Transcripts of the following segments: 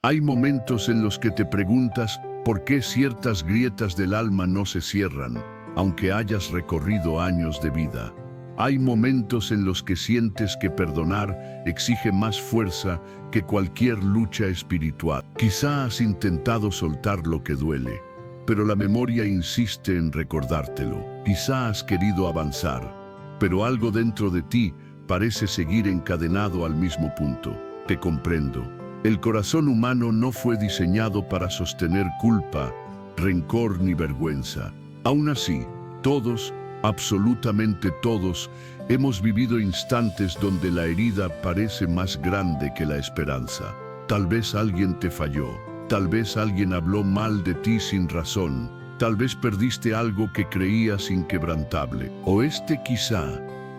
Hay momentos en los que te preguntas por qué ciertas grietas del alma no se cierran, aunque hayas recorrido años de vida. Hay momentos en los que sientes que perdonar exige más fuerza que cualquier lucha espiritual. Quizá has intentado soltar lo que duele, pero la memoria insiste en recordártelo. Quizá has querido avanzar, pero algo dentro de ti parece seguir encadenado al mismo punto. Te comprendo. El corazón humano no fue diseñado para sostener culpa, rencor ni vergüenza. Aún así, todos, absolutamente todos, hemos vivido instantes donde la herida parece más grande que la esperanza. Tal vez alguien te falló, tal vez alguien habló mal de ti sin razón, tal vez perdiste algo que creías inquebrantable. O quizá,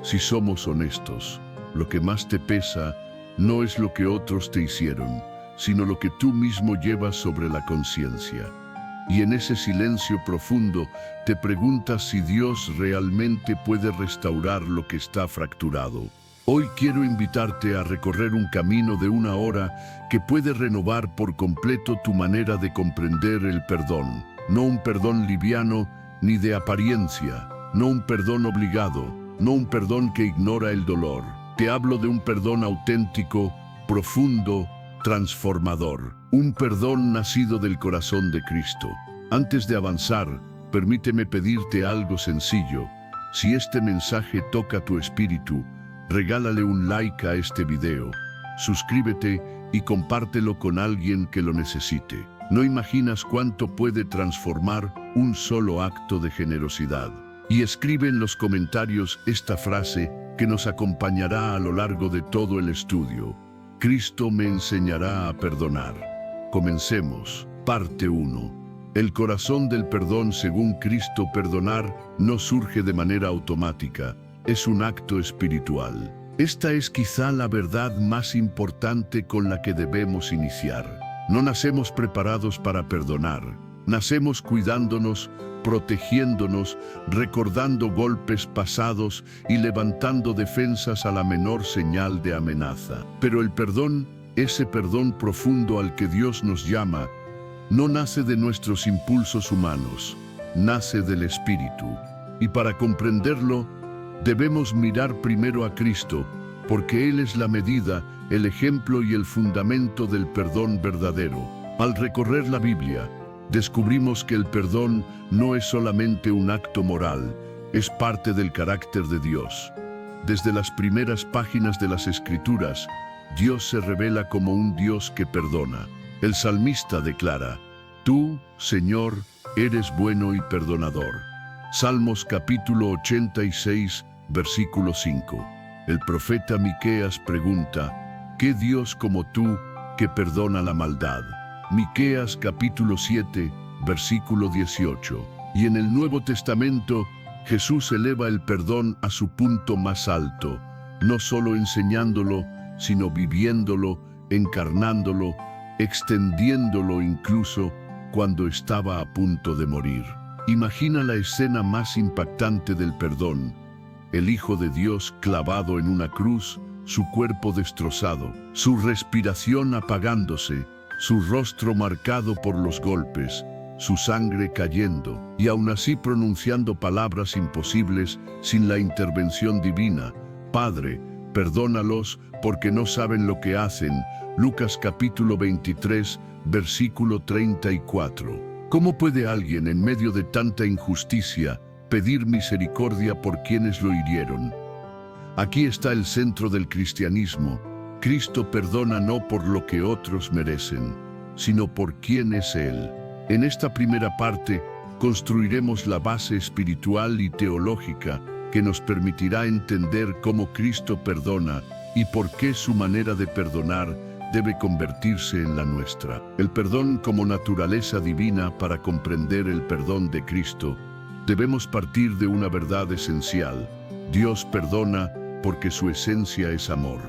si somos honestos, lo que más te pesa no es lo que otros te hicieron, sino lo que tú mismo llevas sobre la conciencia. Y en ese silencio profundo te preguntas si Dios realmente puede restaurar lo que está fracturado. Hoy quiero invitarte a recorrer un camino de 1 hora que puede renovar por completo tu manera de comprender el perdón. No un perdón liviano ni de apariencia, no un perdón obligado, no un perdón que ignora el dolor. Te hablo de un perdón auténtico, profundo, transformador. Un perdón nacido del corazón de Cristo. Antes de avanzar, permíteme pedirte algo sencillo. Si este mensaje toca tu espíritu, regálale un like a este video, suscríbete y compártelo con alguien que lo necesite. No imaginas cuánto puede transformar un solo acto de generosidad. Y escribe en los comentarios esta frase que nos acompañará a lo largo de todo el estudio. Cristo me enseñará a perdonar. Comencemos. Parte 1. El corazón del perdón según Cristo. Perdonar no surge de manera automática, es un acto espiritual. Esta es quizá la verdad más importante con la que debemos iniciar. No nacemos preparados para perdonar. Nacemos cuidándonos, protegiéndonos, recordando golpes pasados y levantando defensas a la menor señal de amenaza. Pero el perdón, ese perdón profundo al que Dios nos llama, no nace de nuestros impulsos humanos, nace del Espíritu. Y para comprenderlo, debemos mirar primero a Cristo, porque Él es la medida, el ejemplo y el fundamento del perdón verdadero. Al recorrer la Biblia, descubrimos que el perdón no es solamente un acto moral, es parte del carácter de Dios. Desde las primeras páginas de las Escrituras, Dios se revela como un Dios que perdona. El salmista declara: Tú, Señor, eres bueno y perdonador. Salmos capítulo 86, versículo 5. El profeta Miqueas pregunta: ¿Qué Dios como tú que perdona la maldad? Miqueas capítulo 7, versículo 18. Y en el Nuevo Testamento, Jesús eleva el perdón a su punto más alto, no solo enseñándolo, sino viviéndolo, encarnándolo, extendiéndolo incluso cuando estaba a punto de morir. Imagina la escena más impactante del perdón: el Hijo de Dios clavado en una cruz, su cuerpo destrozado, su respiración apagándose, su rostro marcado por los golpes, su sangre cayendo, y aún así pronunciando palabras imposibles sin la intervención divina. Padre, perdónalos porque no saben lo que hacen. Lucas capítulo 23, versículo 34. ¿Cómo puede alguien en medio de tanta injusticia pedir misericordia por quienes lo hirieron? Aquí está el centro del cristianismo. Cristo perdona no por lo que otros merecen, sino por quién es Él. En esta primera parte, construiremos la base espiritual y teológica que nos permitirá entender cómo Cristo perdona y por qué su manera de perdonar debe convertirse en la nuestra. El perdón como naturaleza divina. Para comprender el perdón de Cristo, debemos partir de una verdad esencial. Dios perdona porque su esencia es amor.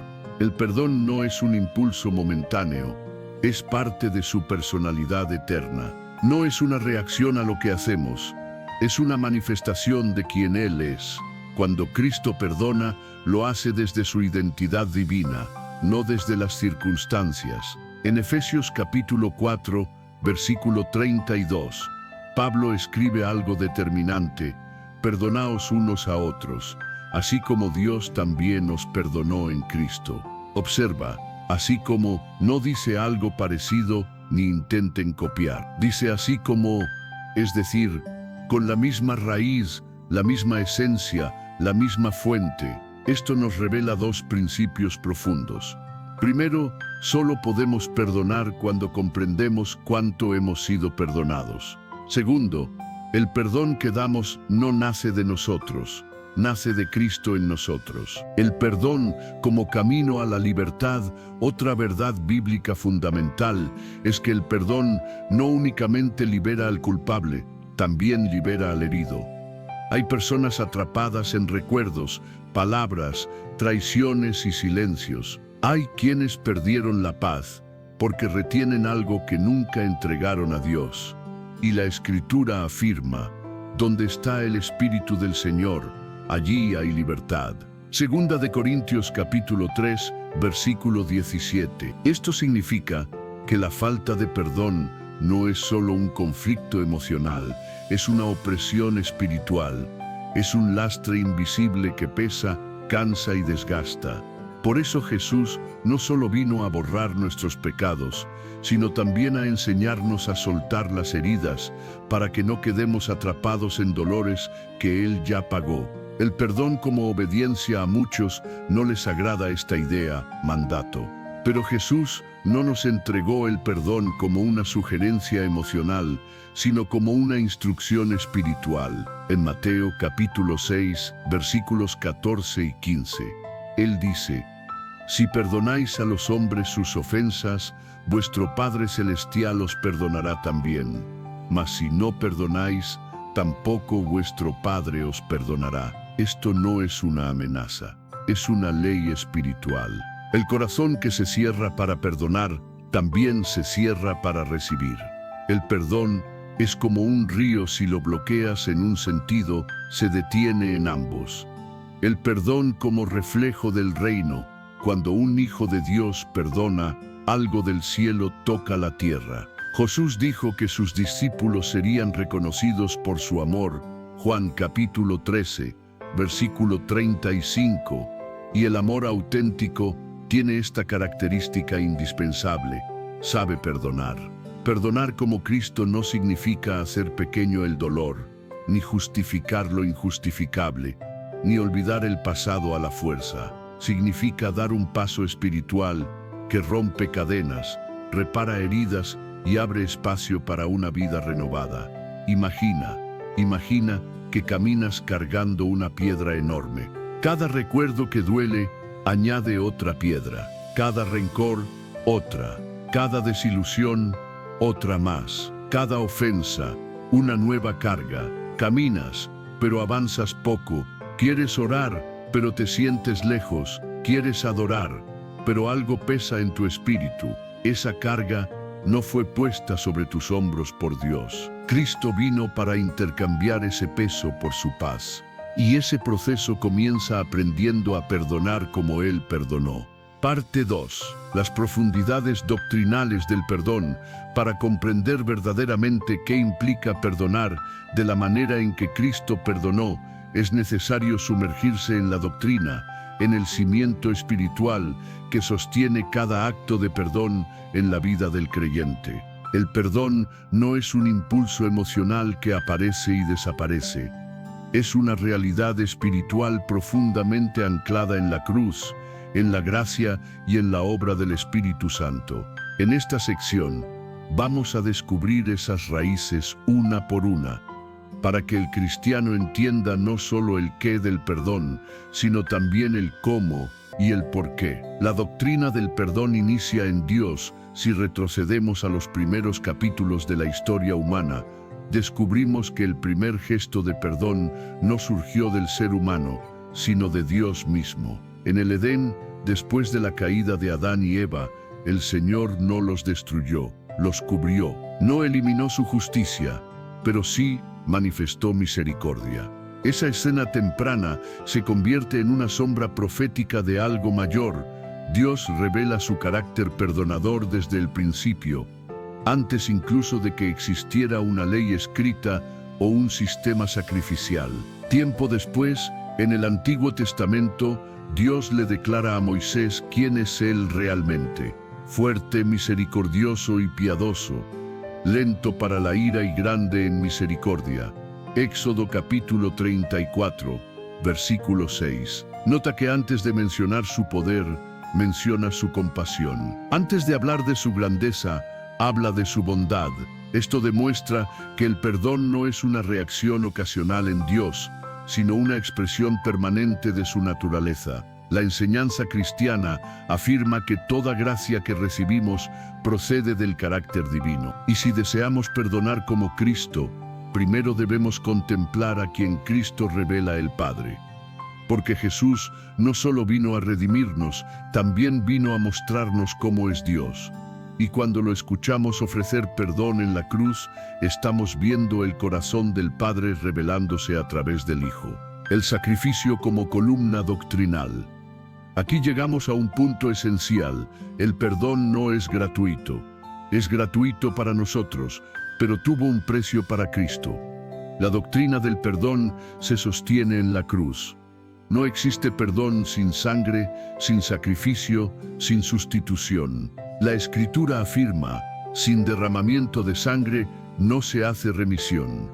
El perdón no es un impulso momentáneo, es parte de su personalidad eterna. No es una reacción a lo que hacemos, es una manifestación de quien Él es. Cuando Cristo perdona, lo hace desde su identidad divina, no desde las circunstancias. En Efesios capítulo 4, versículo 32, Pablo escribe algo determinante: perdonaos unos a otros, así como Dios también os perdonó en Cristo. Observa, así como, no dice algo parecido ni intenten copiar. Dice así como, es decir, con la misma raíz, la misma esencia, la misma fuente. Esto nos revela dos principios profundos. Primero, solo podemos perdonar cuando comprendemos cuánto hemos sido perdonados. Segundo, el perdón que damos no nace de nosotros, nace de Cristo en nosotros. El perdón como camino a la libertad. Otra verdad bíblica fundamental es que el perdón no únicamente libera al culpable, también libera al herido. Hay personas atrapadas en recuerdos, palabras, traiciones y silencios. Hay quienes perdieron la paz porque retienen algo que nunca entregaron a Dios. Y la Escritura afirma, donde está el Espíritu del Señor, allí hay libertad. Segunda de Corintios capítulo 3, versículo 17. Esto significa que la falta de perdón no es solo un conflicto emocional, es una opresión espiritual, es un lastre invisible que pesa, cansa y desgasta. Por eso Jesús no solo vino a borrar nuestros pecados, sino también a enseñarnos a soltar las heridas para que no quedemos atrapados en dolores que Él ya pagó. El perdón como obediencia a muchos no les agrada esta idea, mandato. Pero Jesús no nos entregó el perdón como una sugerencia emocional, sino como una instrucción espiritual. En Mateo capítulo 6, versículos 14 y 15, Él dice: si perdonáis a los hombres sus ofensas, vuestro Padre Celestial os perdonará también. Mas si no perdonáis, tampoco vuestro Padre os perdonará. Esto no es una amenaza, es una ley espiritual. El corazón que se cierra para perdonar, también se cierra para recibir. El perdón es como un río: si lo bloqueas en un sentido, se detiene en ambos. El perdón como reflejo del reino. Cuando un hijo de Dios perdona, algo del cielo toca la tierra. Jesús dijo que sus discípulos serían reconocidos por su amor. Juan capítulo 13, versículo 35. Y el amor auténtico tiene esta característica indispensable: sabe perdonar. Perdonar como Cristo no significa hacer pequeño el dolor, ni justificar lo injustificable, ni olvidar el pasado a la fuerza. Significa dar un paso espiritual que rompe cadenas, repara heridas y abre espacio para una vida renovada. Imagina que caminas cargando una piedra enorme. Cada recuerdo que duele añade otra piedra, cada rencor otra, cada desilusión otra más, cada ofensa una nueva carga. Caminas, pero avanzas poco. Quieres orar, pero te sientes lejos. Quieres adorar, pero algo pesa en tu espíritu. Esa carga no fue puesta sobre tus hombros por Dios. Cristo vino para intercambiar ese peso por su paz. Y ese proceso comienza aprendiendo a perdonar como Él perdonó. Parte 2. Las profundidades doctrinales del perdón. Para comprender verdaderamente qué implica perdonar de la manera en que Cristo perdonó, es necesario sumergirse en la doctrina, en el cimiento espiritual que sostiene cada acto de perdón en la vida del creyente. El perdón no es un impulso emocional que aparece y desaparece. Es una realidad espiritual profundamente anclada en la cruz, en la gracia y en la obra del Espíritu Santo. En esta sección vamos a descubrir esas raíces una por una, para que el cristiano entienda no solo el qué del perdón, sino también el cómo y el por qué. La doctrina del perdón inicia en Dios. Si retrocedemos a los primeros capítulos de la historia humana, descubrimos que el primer gesto de perdón no surgió del ser humano, sino de Dios mismo. En el Edén, después de la caída de Adán y Eva, el Señor no los destruyó, los cubrió. No eliminó su justicia, pero sí manifestó misericordia. Esa escena temprana se convierte en una sombra profética de algo mayor, Dios revela su carácter perdonador desde el principio, antes incluso de que existiera una ley escrita o un sistema sacrificial. Tiempo después, en el Antiguo Testamento, Dios le declara a Moisés quién es Él realmente: fuerte, misericordioso y piadoso, lento para la ira y grande en misericordia. Éxodo capítulo 34, versículo 6. Nota que antes de mencionar su poder, menciona su compasión. Antes de hablar de su grandeza, habla de su bondad. Esto demuestra que el perdón no es una reacción ocasional en Dios, sino una expresión permanente de su naturaleza. La enseñanza cristiana afirma que toda gracia que recibimos procede del carácter divino. Y si deseamos perdonar como Cristo, primero debemos contemplar a quien Cristo revela el Padre. Porque Jesús no solo vino a redimirnos, también vino a mostrarnos cómo es Dios. Y cuando lo escuchamos ofrecer perdón en la cruz, estamos viendo el corazón del Padre revelándose a través del Hijo. El sacrificio como columna doctrinal. Aquí llegamos a un punto esencial. El perdón no es gratuito. Es gratuito para nosotros, pero tuvo un precio para Cristo. La doctrina del perdón se sostiene en la cruz. No existe perdón sin sangre, sin sacrificio, sin sustitución. La Escritura afirma: sin derramamiento de sangre no se hace remisión.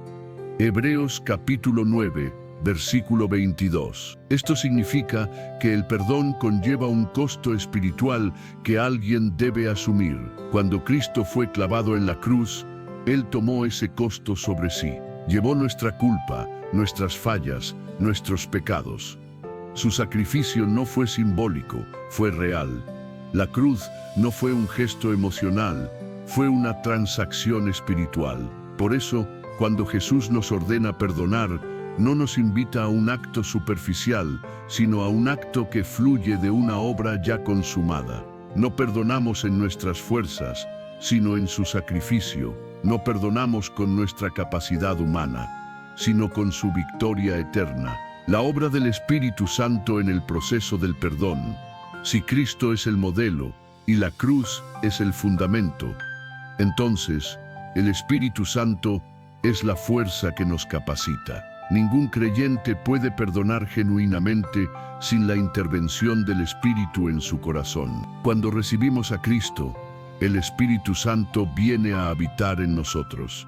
Hebreos capítulo 9, versículo 22. Esto significa que el perdón conlleva un costo espiritual que alguien debe asumir. Cuando Cristo fue clavado en la cruz, Él tomó ese costo sobre sí. Llevó nuestra culpa, nuestras fallas, nuestros pecados. Su sacrificio no fue simbólico, fue real. La cruz no fue un gesto emocional, fue una transacción espiritual. Por eso, cuando Jesús nos ordena perdonar, no nos invita a un acto superficial, sino a un acto que fluye de una obra ya consumada. No perdonamos en nuestras fuerzas, sino en su sacrificio. No perdonamos con nuestra capacidad humana, sino con su victoria eterna. La obra del Espíritu Santo en el proceso del perdón. Si Cristo es el modelo y la cruz es el fundamento, entonces el Espíritu Santo es la fuerza que nos capacita. Ningún creyente puede perdonar genuinamente sin la intervención del Espíritu en su corazón. Cuando recibimos a Cristo, el Espíritu Santo viene a habitar en nosotros,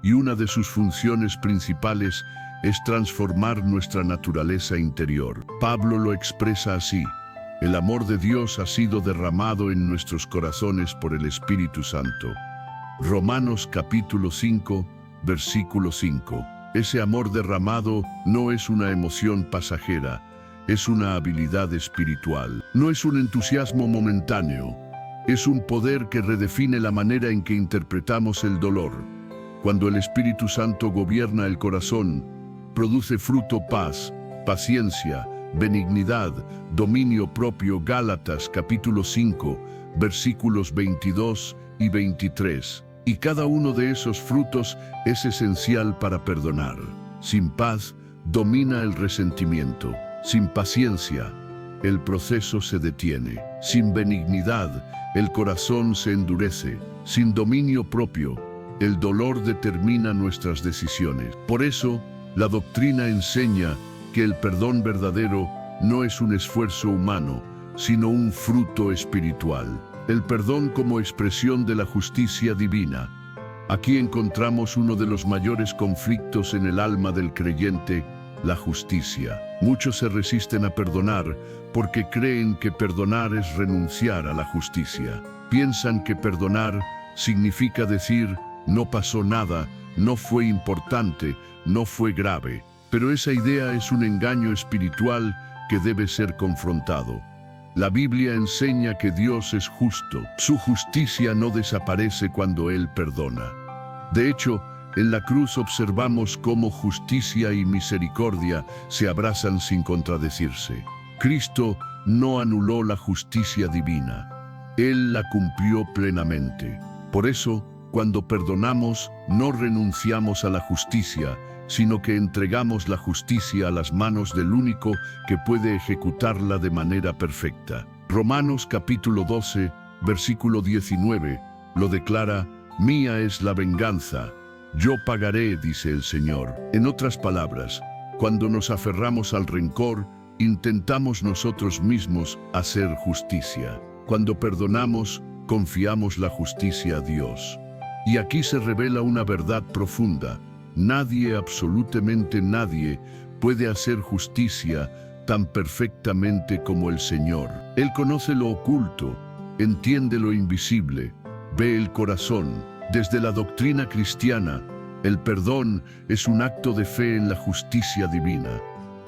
y una de sus funciones principales es transformar nuestra naturaleza interior. Pablo lo expresa así: el amor de Dios ha sido derramado en nuestros corazones por el Espíritu Santo. Romanos capítulo 5, versículo 5. Ese amor derramado no es una emoción pasajera, es una habilidad espiritual. No es un entusiasmo momentáneo, es un poder que redefine la manera en que interpretamos el dolor. Cuando el Espíritu Santo gobierna el corazón, produce fruto: paz, paciencia, benignidad, dominio propio. Gálatas capítulo 5, versículos 22 y 23. Y cada uno de esos frutos es esencial para perdonar. Sin paz, domina el resentimiento. Sin paciencia, el proceso se detiene. Sin benignidad, el corazón se endurece. Sin dominio propio, el dolor determina nuestras decisiones. Por eso, la doctrina enseña que el perdón verdadero no es un esfuerzo humano, sino un fruto espiritual. El perdón como expresión de la justicia divina. Aquí encontramos uno de los mayores conflictos en el alma del creyente: la justicia. Muchos se resisten a perdonar porque creen que perdonar es renunciar a la justicia. Piensan que perdonar significa decir: no pasó nada, no fue importante, no fue grave. Pero esa idea es un engaño espiritual que debe ser confrontado. La Biblia enseña que Dios es justo. Su justicia no desaparece cuando Él perdona. De hecho, en la cruz observamos cómo justicia y misericordia se abrazan sin contradecirse. Cristo no anuló la justicia divina. Él la cumplió plenamente. Por eso, cuando perdonamos, no renunciamos a la justicia, sino que entregamos la justicia a las manos del único que puede ejecutarla de manera perfecta. Romanos capítulo 12, versículo 19, lo declara: mía es la venganza, yo pagaré, dice el Señor. En otras palabras, cuando nos aferramos al rencor, intentamos nosotros mismos hacer justicia. Cuando perdonamos, confiamos la justicia a Dios. Y aquí se revela una verdad profunda: nadie, absolutamente nadie, puede hacer justicia tan perfectamente como el Señor. Él conoce lo oculto, entiende lo invisible, ve el corazón. Desde la doctrina cristiana, el perdón es un acto de fe en la justicia divina.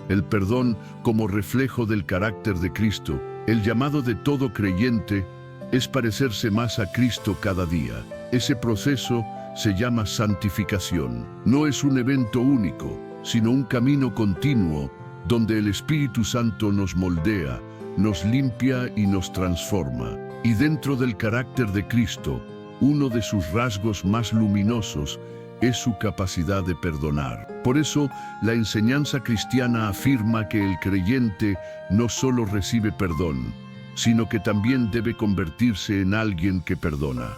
El perdón como reflejo del carácter de Cristo. El llamado de todo creyente es parecerse más a Cristo cada día. Ese proceso se llama santificación. No es un evento único, sino un camino continuo donde el Espíritu Santo nos moldea, nos limpia y nos transforma. Y dentro del carácter de Cristo, uno de sus rasgos más luminosos es su capacidad de perdonar. Por eso, la enseñanza cristiana afirma que el creyente no solo recibe perdón, sino que también debe convertirse en alguien que perdona.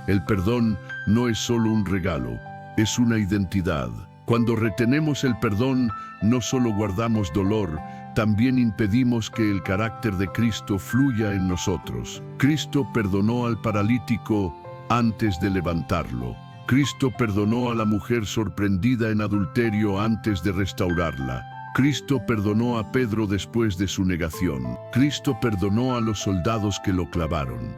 El perdón no es solo un regalo, es una identidad. Cuando retenemos el perdón, no solo guardamos dolor, también impedimos que el carácter de Cristo fluya en nosotros. Cristo perdonó al paralítico antes de levantarlo. Cristo perdonó a la mujer sorprendida en adulterio antes de restaurarla. Cristo perdonó a Pedro después de su negación. Cristo perdonó a los soldados que lo clavaron.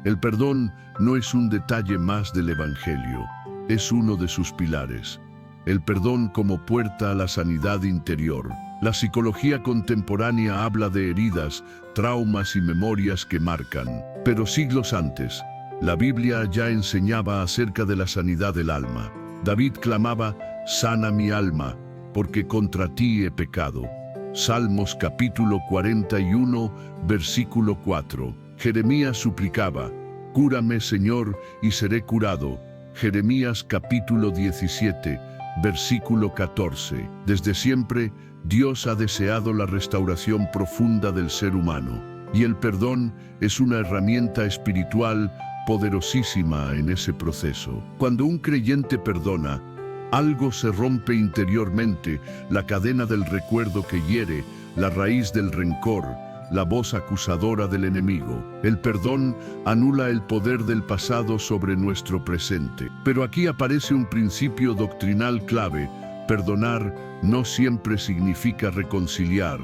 El perdón no es un detalle más del Evangelio, es uno de sus pilares. El perdón como puerta a la sanidad interior. La psicología contemporánea habla de heridas, traumas y memorias que marcan. Pero siglos antes, la Biblia ya enseñaba acerca de la sanidad del alma. David clamaba: sana mi alma, porque contra ti he pecado. Salmos capítulo 41, versículo 4. Jeremías suplicaba: cúrame, Señor, y seré curado. Jeremías capítulo 17, versículo 14. Desde siempre, Dios ha deseado la restauración profunda del ser humano, y el perdón es una herramienta espiritual poderosísima en ese proceso. Cuando un creyente perdona, algo se rompe interiormente, la cadena del recuerdo que hiere, la raíz del rencor, la voz acusadora del enemigo. El perdón anula el poder del pasado sobre nuestro presente. Pero aquí aparece un principio doctrinal clave: perdonar no siempre significa reconciliar,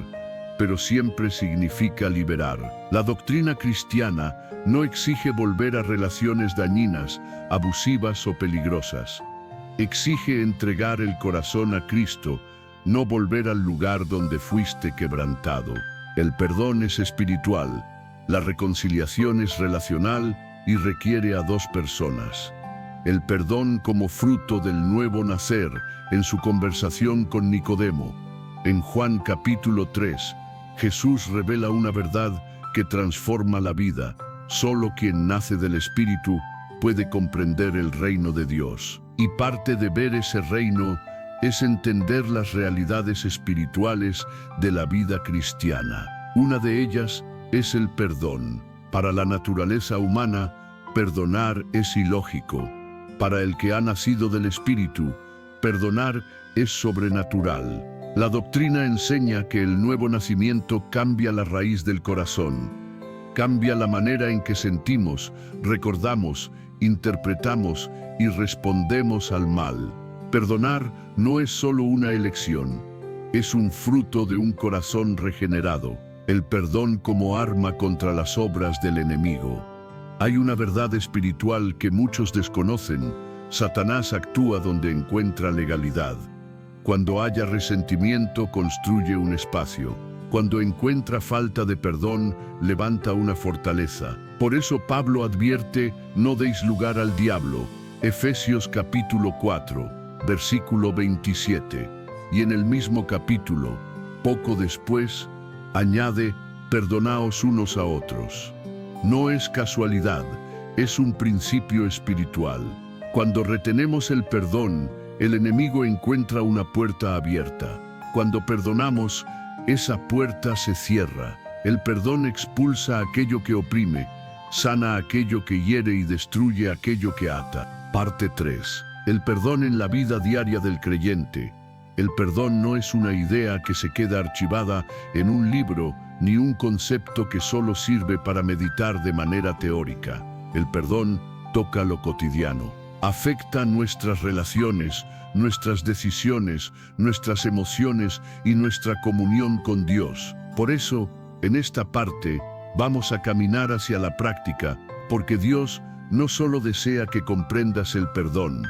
pero siempre significa liberar. La doctrina cristiana no exige volver a relaciones dañinas, abusivas o peligrosas. Exige entregar el corazón a Cristo, no volver al lugar donde fuiste quebrantado. El perdón es espiritual, la reconciliación es relacional y requiere a dos personas. El perdón como fruto del nuevo nacer, en su conversación con Nicodemo. En Juan capítulo 3, Jesús revela una verdad que transforma la vida. Solo quien nace del Espíritu puede comprender el reino de Dios. Y parte de ver ese reino es entender las realidades espirituales de la vida cristiana. Una de ellas es el perdón. Para la naturaleza humana, perdonar es ilógico. Para el que ha nacido del Espíritu, perdonar es sobrenatural. La doctrina enseña que el nuevo nacimiento cambia la raíz del corazón, cambia la manera en que sentimos, recordamos, interpretamos y respondemos al mal. Perdonar no es solo una elección, es un fruto de un corazón regenerado. El perdón como arma contra las obras del enemigo. Hay una verdad espiritual que muchos desconocen: Satanás actúa donde encuentra legalidad. Cuando haya resentimiento, construye un espacio. Cuando encuentra falta de perdón, levanta una fortaleza. Por eso Pablo advierte: no deis lugar al diablo. Efesios capítulo 4, versículo 27. Y en el mismo capítulo, poco después, añade: perdonaos unos a otros. No es casualidad, es un principio espiritual. Cuando retenemos el perdón, el enemigo encuentra una puerta abierta. Cuando perdonamos, esa puerta se cierra. El perdón expulsa aquello que oprime, sana aquello que hiere y destruye aquello que ata. Parte 3. El perdón en la vida diaria del creyente. El perdón no es una idea que se queda archivada en un libro, ni un concepto que solo sirve para meditar de manera teórica. El perdón toca lo cotidiano. Afecta nuestras relaciones, nuestras decisiones, nuestras emociones y nuestra comunión con Dios. Por eso, en esta parte, vamos a caminar hacia la práctica, porque Dios no solo desea que comprendas el perdón,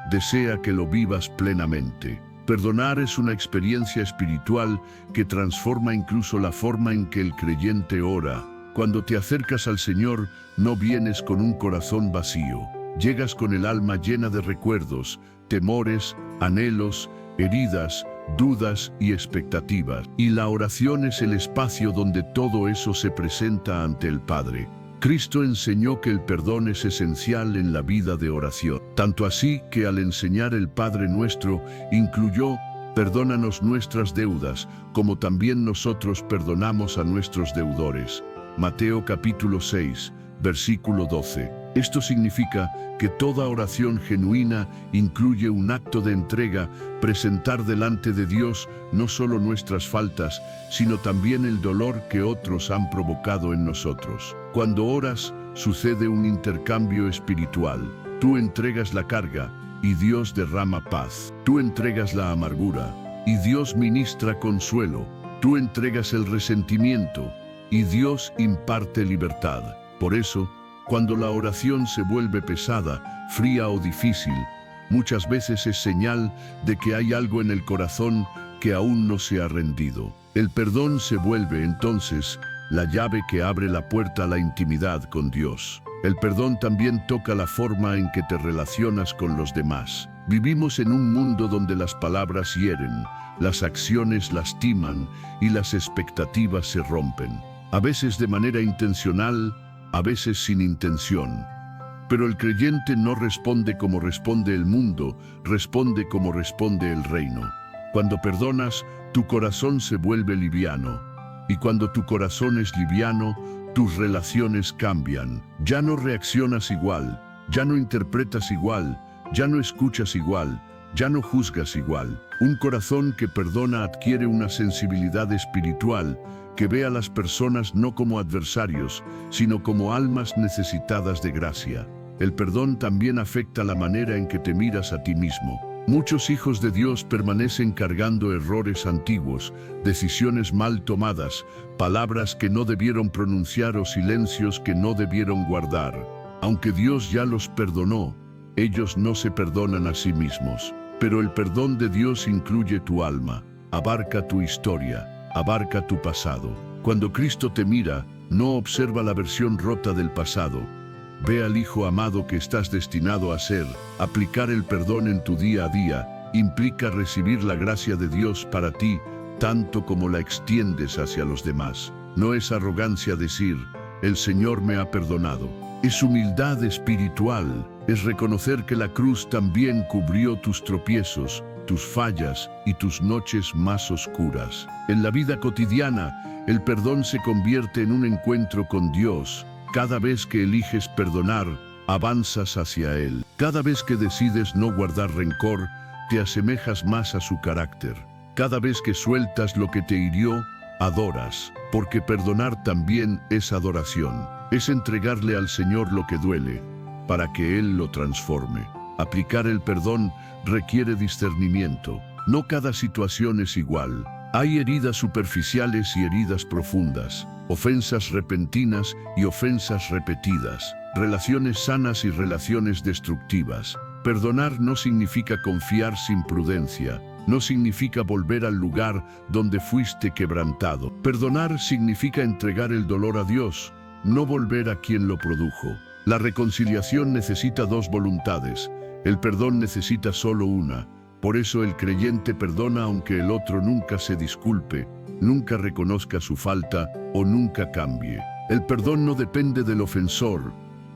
desea que lo vivas plenamente. Perdonar es una experiencia espiritual que transforma incluso la forma en que el creyente ora. Cuando te acercas al Señor, no vienes con un corazón vacío. Llegas con el alma llena de recuerdos, temores, anhelos, heridas, dudas y expectativas. Y la oración es el espacio donde todo eso se presenta ante el Padre. Cristo enseñó que el perdón es esencial en la vida de oración. Tanto así que al enseñar el Padre Nuestro, incluyó: perdónanos nuestras deudas, como también nosotros perdonamos a nuestros deudores. Mateo capítulo 6, versículo 12. Esto significa que toda oración genuina incluye un acto de entrega, presentar delante de Dios no solo nuestras faltas, sino también el dolor que otros han provocado en nosotros. Cuando oras, sucede un intercambio espiritual. Tú entregas la carga y Dios derrama paz. Tú entregas la amargura y Dios ministra consuelo. Tú entregas el resentimiento y Dios imparte libertad. Por eso, cuando la oración se vuelve pesada, fría o difícil, muchas veces es señal de que hay algo en el corazón que aún no se ha rendido. El perdón se vuelve entonces la llave que abre la puerta a la intimidad con Dios. El perdón también toca la forma en que te relacionas con los demás. Vivimos en un mundo donde las palabras hieren, las acciones lastiman y las expectativas se rompen. A veces de manera intencional, a veces sin intención. Pero el creyente no responde como responde el mundo, responde como responde el reino. Cuando perdonas, tu corazón se vuelve liviano. Y cuando tu corazón es liviano, tus relaciones cambian. Ya no reaccionas igual, ya no interpretas igual, ya no escuchas igual, ya no juzgas igual. Un corazón que perdona adquiere una sensibilidad espiritual que ve a las personas no como adversarios, sino como almas necesitadas de gracia. El perdón también afecta la manera en que te miras a ti mismo. Muchos hijos de Dios permanecen cargando errores antiguos, decisiones mal tomadas, palabras que no debieron pronunciar o silencios que no debieron guardar. Aunque Dios ya los perdonó, ellos no se perdonan a sí mismos. Pero el perdón de Dios incluye tu alma, abarca tu historia, abarca tu pasado. Cuando Cristo te mira, no observa la versión rota del pasado. Ve al Hijo amado que estás destinado a ser. Aplicar el perdón en tu día a día implica recibir la gracia de Dios para ti, tanto como la extiendes hacia los demás. No es arrogancia decir: el Señor me ha perdonado. Es humildad espiritual, es reconocer que la cruz también cubrió tus tropiezos, tus fallas y tus noches más oscuras. En la vida cotidiana, el perdón se convierte en un encuentro con Dios. Cada vez que eliges perdonar, avanzas hacia Él. Cada vez que decides no guardar rencor, te asemejas más a su carácter. Cada vez que sueltas lo que te hirió, adoras, porque perdonar también es adoración. Es entregarle al Señor lo que duele, para que Él lo transforme. Aplicar el perdón requiere discernimiento. No cada situación es igual. Hay heridas superficiales y heridas profundas, ofensas repentinas y ofensas repetidas, relaciones sanas y relaciones destructivas. Perdonar no significa confiar sin prudencia, no significa volver al lugar donde fuiste quebrantado. Perdonar significa entregar el dolor a Dios, no volver a quien lo produjo. La reconciliación necesita dos voluntades, el perdón necesita solo una. Por eso el creyente perdona aunque el otro nunca se disculpe, nunca reconozca su falta o nunca cambie. El perdón no depende del ofensor,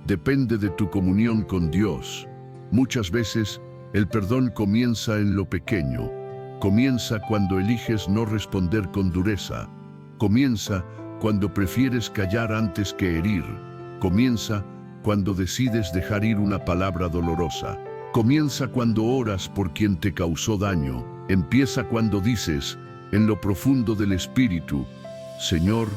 depende de tu comunión con Dios. Muchas veces, el perdón comienza en lo pequeño. Comienza cuando eliges no responder con dureza. Comienza cuando prefieres callar antes que herir. Comienza cuando decides dejar ir una palabra dolorosa. Comienza cuando oras por quien te causó daño. Empieza cuando dices, en lo profundo del espíritu, Señor,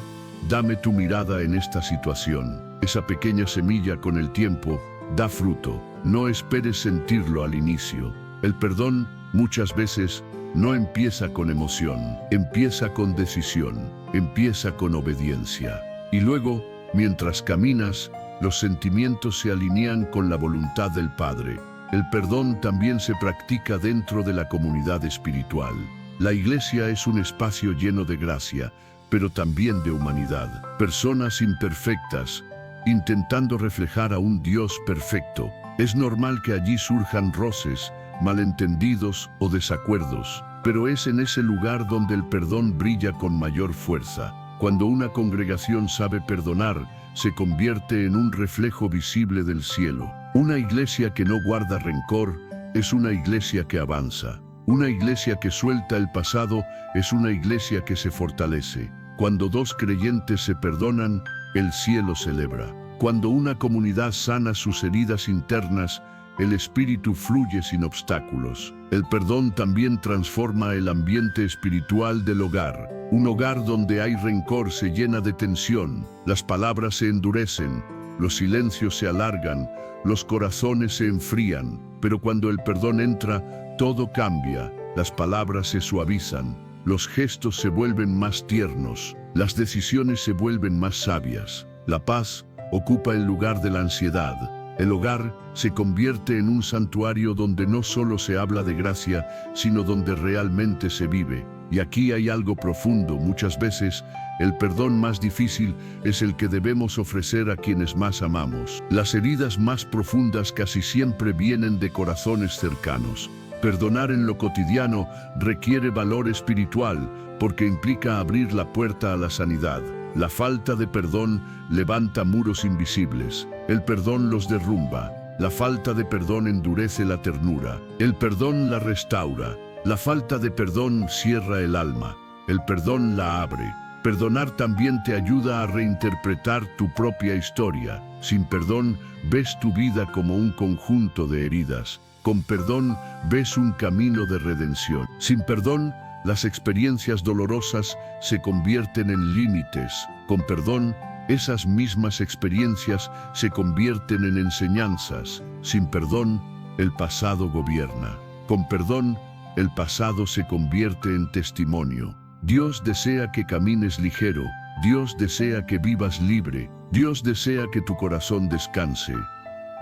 dame tu mirada en esta situación. Esa pequeña semilla con el tiempo da fruto. No esperes sentirlo al inicio. El perdón muchas veces no empieza con emoción, empieza con decisión, empieza con obediencia. Y luego, mientras caminas, los sentimientos se alinean con la voluntad del Padre. El perdón también se practica dentro de la comunidad espiritual. La iglesia es un espacio lleno de gracia, pero también de humanidad. Personas imperfectas, intentando reflejar a un Dios perfecto. Es normal que allí surjan roces, malentendidos o desacuerdos, pero es en ese lugar donde el perdón brilla con mayor fuerza. Cuando una congregación sabe perdonar, se convierte en un reflejo visible del cielo. Una iglesia que no guarda rencor es una iglesia que avanza. Una iglesia que suelta el pasado es una iglesia que se fortalece. Cuando dos creyentes se perdonan, el cielo celebra. Cuando una comunidad sana sus heridas internas, el espíritu fluye sin obstáculos. El perdón también transforma el ambiente espiritual del hogar. Un hogar donde hay rencor se llena de tensión, las palabras se endurecen, los silencios se alargan, los corazones se enfrían. Pero cuando el perdón entra, todo cambia, las palabras se suavizan, los gestos se vuelven más tiernos, las decisiones se vuelven más sabias. La paz ocupa el lugar de la ansiedad. El hogar se convierte en un santuario donde no solo se habla de gracia, sino donde realmente se vive. Y aquí hay algo profundo. Muchas veces, el perdón más difícil es el que debemos ofrecer a quienes más amamos. Las heridas más profundas casi siempre vienen de corazones cercanos. Perdonar en lo cotidiano requiere valor espiritual, porque implica abrir la puerta a la sanidad. La falta de perdón levanta muros invisibles. El perdón los derrumba. La falta de perdón endurece la ternura. El perdón la restaura. La falta de perdón cierra el alma. El perdón la abre. Perdonar también te ayuda a reinterpretar tu propia historia. Sin perdón, ves tu vida como un conjunto de heridas. Con perdón, ves un camino de redención. Sin perdón, las experiencias dolorosas se convierten en límites. Con perdón, esas mismas experiencias se convierten en enseñanzas. Sin perdón, el pasado gobierna. Con perdón, el pasado se convierte en testimonio. Dios desea que camines ligero. Dios desea que vivas libre. Dios desea que tu corazón descanse.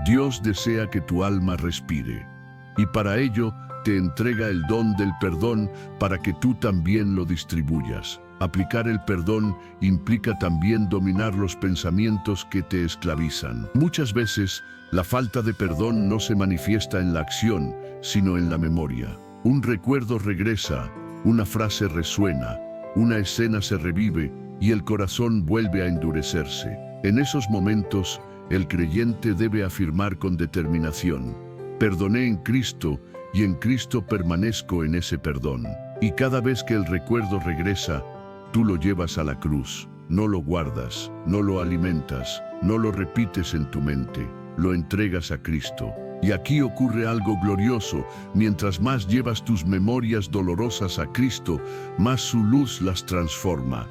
Dios desea que tu alma respire. Y para ello, te entrega el don del perdón para que tú también lo distribuyas. Aplicar el perdón implica también dominar los pensamientos que te esclavizan. Muchas veces, la falta de perdón no se manifiesta en la acción, sino en la memoria. Un recuerdo regresa, una frase resuena, una escena se revive y el corazón vuelve a endurecerse. En esos momentos, el creyente debe afirmar con determinación: perdoné en Cristo y en Cristo permanezco en ese perdón. Y cada vez que el recuerdo regresa, tú lo llevas a la cruz. No lo guardas, no lo alimentas, no lo repites en tu mente, lo entregas a Cristo. Y aquí ocurre algo glorioso. Mientras más llevas tus memorias dolorosas a Cristo, más su luz las transforma.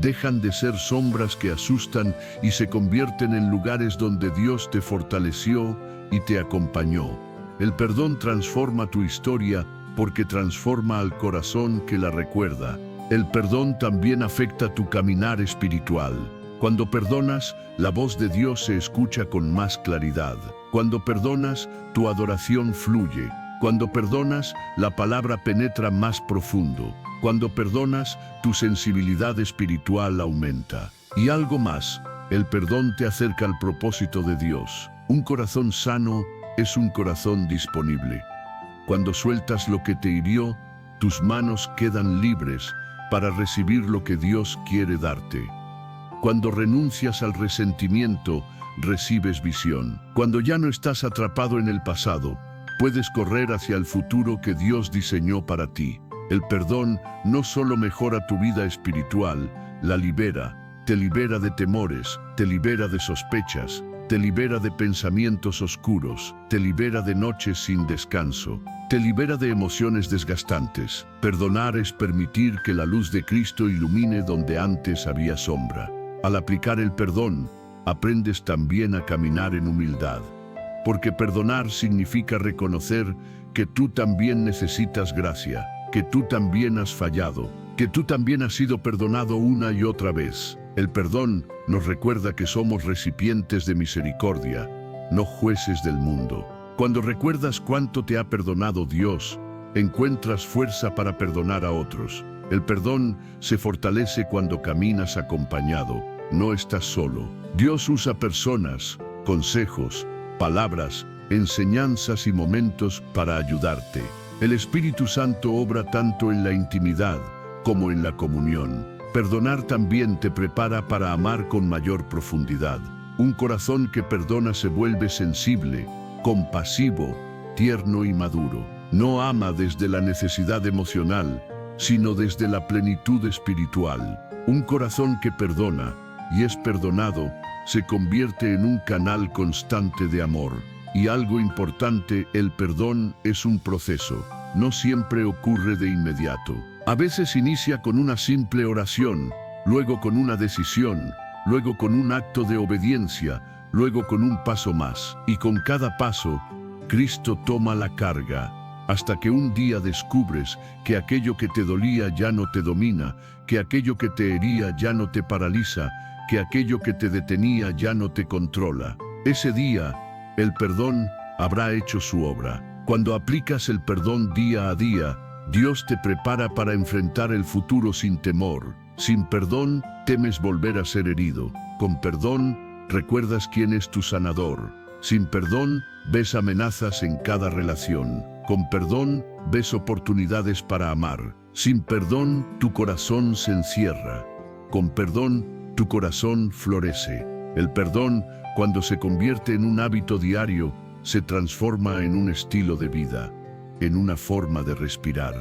Dejan de ser sombras que asustan y se convierten en lugares donde Dios te fortaleció y te acompañó. El perdón transforma tu historia porque transforma al corazón que la recuerda. El perdón también afecta tu caminar espiritual. Cuando perdonas, la voz de Dios se escucha con más claridad. Cuando perdonas, tu adoración fluye. Cuando perdonas, la palabra penetra más profundo. Cuando perdonas, tu sensibilidad espiritual aumenta. Y algo más, el perdón te acerca al propósito de Dios. Un corazón sano es un corazón disponible. Cuando sueltas lo que te hirió, tus manos quedan libres para recibir lo que Dios quiere darte. Cuando renuncias al resentimiento, recibes visión. Cuando ya no estás atrapado en el pasado, puedes correr hacia el futuro que Dios diseñó para ti. El perdón no solo mejora tu vida espiritual, la libera, te libera de temores, te libera de sospechas, te libera de pensamientos oscuros, te libera de noches sin descanso, te libera de emociones desgastantes. Perdonar es permitir que la luz de Cristo ilumine donde antes había sombra. Al aplicar el perdón, aprendes también a caminar en humildad. Porque perdonar significa reconocer que tú también necesitas gracia, que tú también has fallado, que tú también has sido perdonado una y otra vez. El perdón nos recuerda que somos recipientes de misericordia, no jueces del mundo. Cuando recuerdas cuánto te ha perdonado Dios, encuentras fuerza para perdonar a otros. El perdón se fortalece cuando caminas acompañado, no estás solo. Dios usa personas, consejos, palabras, enseñanzas y momentos para ayudarte. El Espíritu Santo obra tanto en la intimidad como en la comunión. Perdonar también te prepara para amar con mayor profundidad. Un corazón que perdona se vuelve sensible, compasivo, tierno y maduro. No ama desde la necesidad emocional, sino desde la plenitud espiritual. Un corazón que perdona y es perdonado se convierte en un canal constante de amor. Y algo importante, el perdón es un proceso. No siempre ocurre de inmediato. A veces inicia con una simple oración, luego con una decisión, luego con un acto de obediencia, luego con un paso más. Y con cada paso, Cristo toma la carga, hasta que un día descubres que aquello que te dolía ya no te domina, que aquello que te hería ya no te paraliza, que aquello que te detenía ya no te controla. Ese día, el perdón habrá hecho su obra. Cuando aplicas el perdón día a día, Dios te prepara para enfrentar el futuro sin temor. Sin perdón, temes volver a ser herido. Con perdón, recuerdas quién es tu sanador. Sin perdón, ves amenazas en cada relación. Con perdón, ves oportunidades para amar. Sin perdón, tu corazón se encierra. Con perdón, tu corazón florece. El perdón, cuando se convierte en un hábito diario, se transforma en un estilo de vida, en una forma de respirar,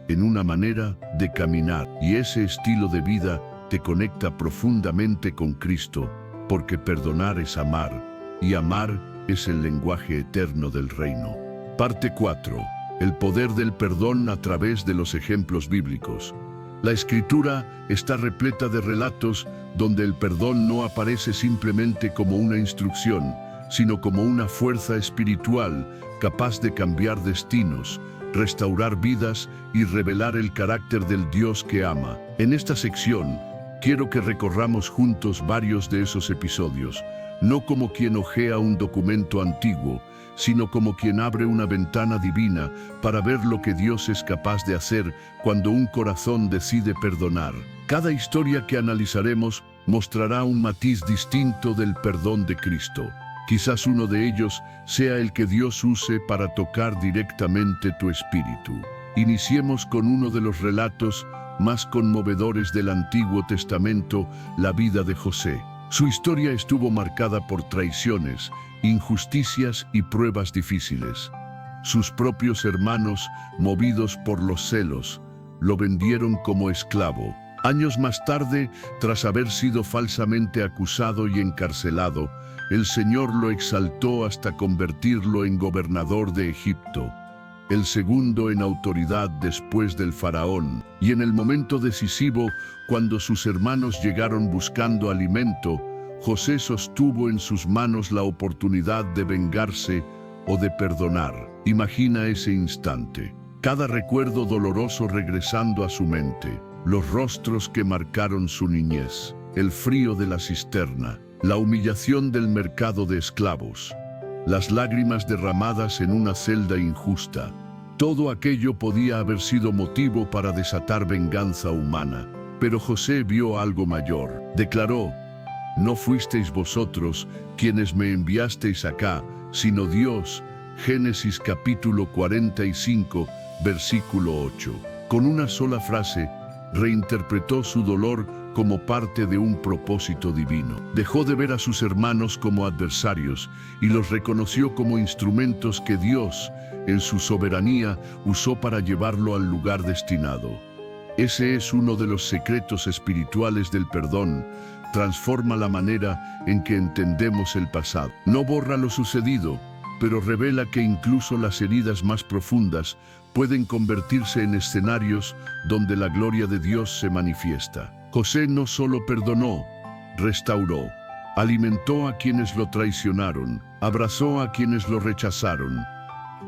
en una manera de caminar. Y ese estilo de vida te conecta profundamente con Cristo, porque perdonar es amar, y amar es el lenguaje eterno del reino. Parte 4. El poder del perdón a través de los ejemplos bíblicos. La Escritura está repleta de relatos donde el perdón no aparece simplemente como una instrucción, sino como una fuerza espiritual capaz de cambiar destinos, restaurar vidas y revelar el carácter del Dios que ama. En esta sección, quiero que recorramos juntos varios de esos episodios, no como quien hojea un documento antiguo, sino como quien abre una ventana divina para ver lo que Dios es capaz de hacer cuando un corazón decide perdonar. Cada historia que analizaremos mostrará un matiz distinto del perdón de Cristo. Quizás uno de ellos sea el que Dios use para tocar directamente tu espíritu. Iniciemos con uno de los relatos más conmovedores del Antiguo Testamento, la vida de José. Su historia estuvo marcada por traiciones, injusticias y pruebas difíciles. Sus propios hermanos, movidos por los celos, lo vendieron como esclavo. Años más tarde, tras haber sido falsamente acusado y encarcelado, el Señor lo exaltó hasta convertirlo en gobernador de Egipto, el segundo en autoridad después del faraón. Y en el momento decisivo, cuando sus hermanos llegaron buscando alimento, José sostuvo en sus manos la oportunidad de vengarse o de perdonar. Imagina ese instante, cada recuerdo doloroso regresando a su mente, los rostros que marcaron su niñez, el frío de la cisterna, la humillación del mercado de esclavos, las lágrimas derramadas en una celda injusta. Todo aquello podía haber sido motivo para desatar venganza humana. Pero José vio algo mayor. Declaró: «No fuisteis vosotros quienes me enviasteis acá, sino Dios». Génesis capítulo 45, versículo 8. Con una sola frase, reinterpretó su dolor como parte de un propósito divino. Dejó de ver a sus hermanos como adversarios y los reconoció como instrumentos que Dios, en su soberanía, usó para llevarlo al lugar destinado. Ese es uno de los secretos espirituales del perdón, transforma la manera en que entendemos el pasado. No borra lo sucedido, pero revela que incluso las heridas más profundas pueden convertirse en escenarios donde la gloria de Dios se manifiesta. José no solo perdonó, restauró, alimentó a quienes lo traicionaron, abrazó a quienes lo rechazaron,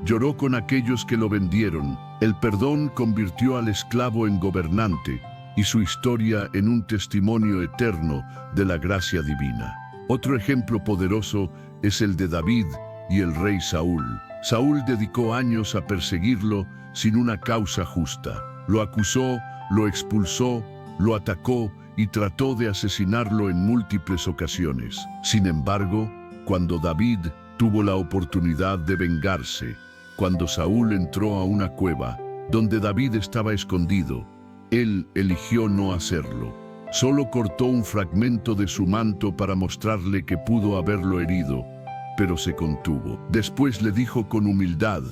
lloró con aquellos que lo vendieron. El perdón convirtió al esclavo en gobernante y su historia en un testimonio eterno de la gracia divina. Otro ejemplo poderoso es el de David y el rey Saúl. Saúl dedicó años a perseguirlo sin una causa justa. Lo acusó, lo expulsó, lo atacó y trató de asesinarlo en múltiples ocasiones. Sin embargo, cuando David tuvo la oportunidad de vengarse, cuando Saúl entró a una cueva donde David estaba escondido, él eligió no hacerlo. Solo cortó un fragmento de su manto para mostrarle que pudo haberlo herido, pero se contuvo. Después le dijo con humildad: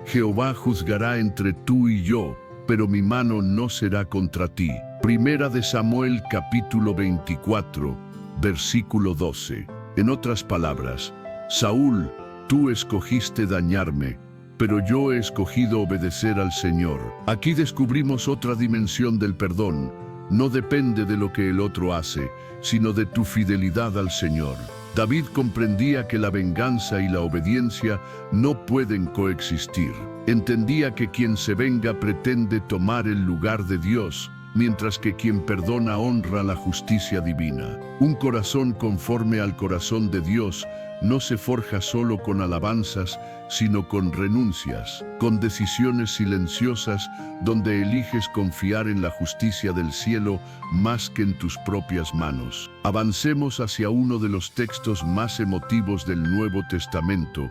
Jehová juzgará entre tú y yo, pero mi mano no será contra ti. Primera de Samuel capítulo 24, versículo 12. En otras palabras, Saúl, tú escogiste dañarme, pero yo he escogido obedecer al Señor. Aquí descubrimos otra dimensión del perdón. No depende de lo que el otro hace, sino de tu fidelidad al Señor. David comprendía que la venganza y la obediencia no pueden coexistir. Entendía que quien se venga pretende tomar el lugar de Dios, mientras que quien perdona honra la justicia divina. Un corazón conforme al corazón de Dios no se forja solo con alabanzas, sino con renuncias, con decisiones silenciosas donde eliges confiar en la justicia del cielo más que en tus propias manos. Avancemos hacia uno de los textos más emotivos del Nuevo Testamento,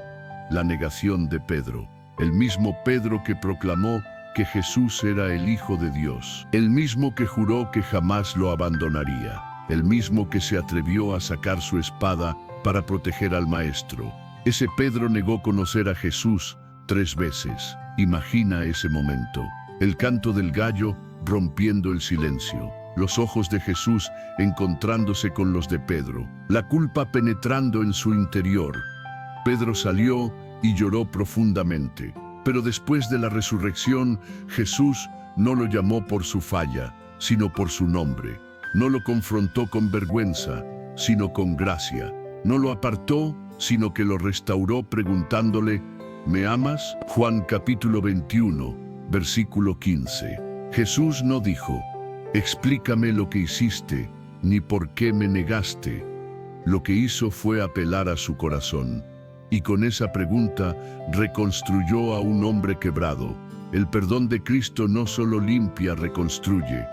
la negación de Pedro. El mismo Pedro que proclamó que Jesús era el Hijo de Dios, el mismo que juró que jamás lo abandonaría, el mismo que se atrevió a sacar su espada para proteger al Maestro. Ese Pedro negó conocer a Jesús 3 veces. Imagina ese momento. El canto del gallo rompiendo el silencio. Los ojos de Jesús encontrándose con los de Pedro. La culpa penetrando en su interior. Pedro salió y lloró profundamente. Pero después de la resurrección, Jesús no lo llamó por su falla, sino por su nombre. No lo confrontó con vergüenza, sino con gracia. No lo apartó, sino que lo restauró preguntándole: ¿me amas? Juan capítulo 21, versículo 15. Jesús no dijo: explícame lo que hiciste, ni por qué me negaste. Lo que hizo fue apelar a su corazón. Y con esa pregunta reconstruyó a un hombre quebrado. El perdón de Cristo no solo limpia, reconstruye.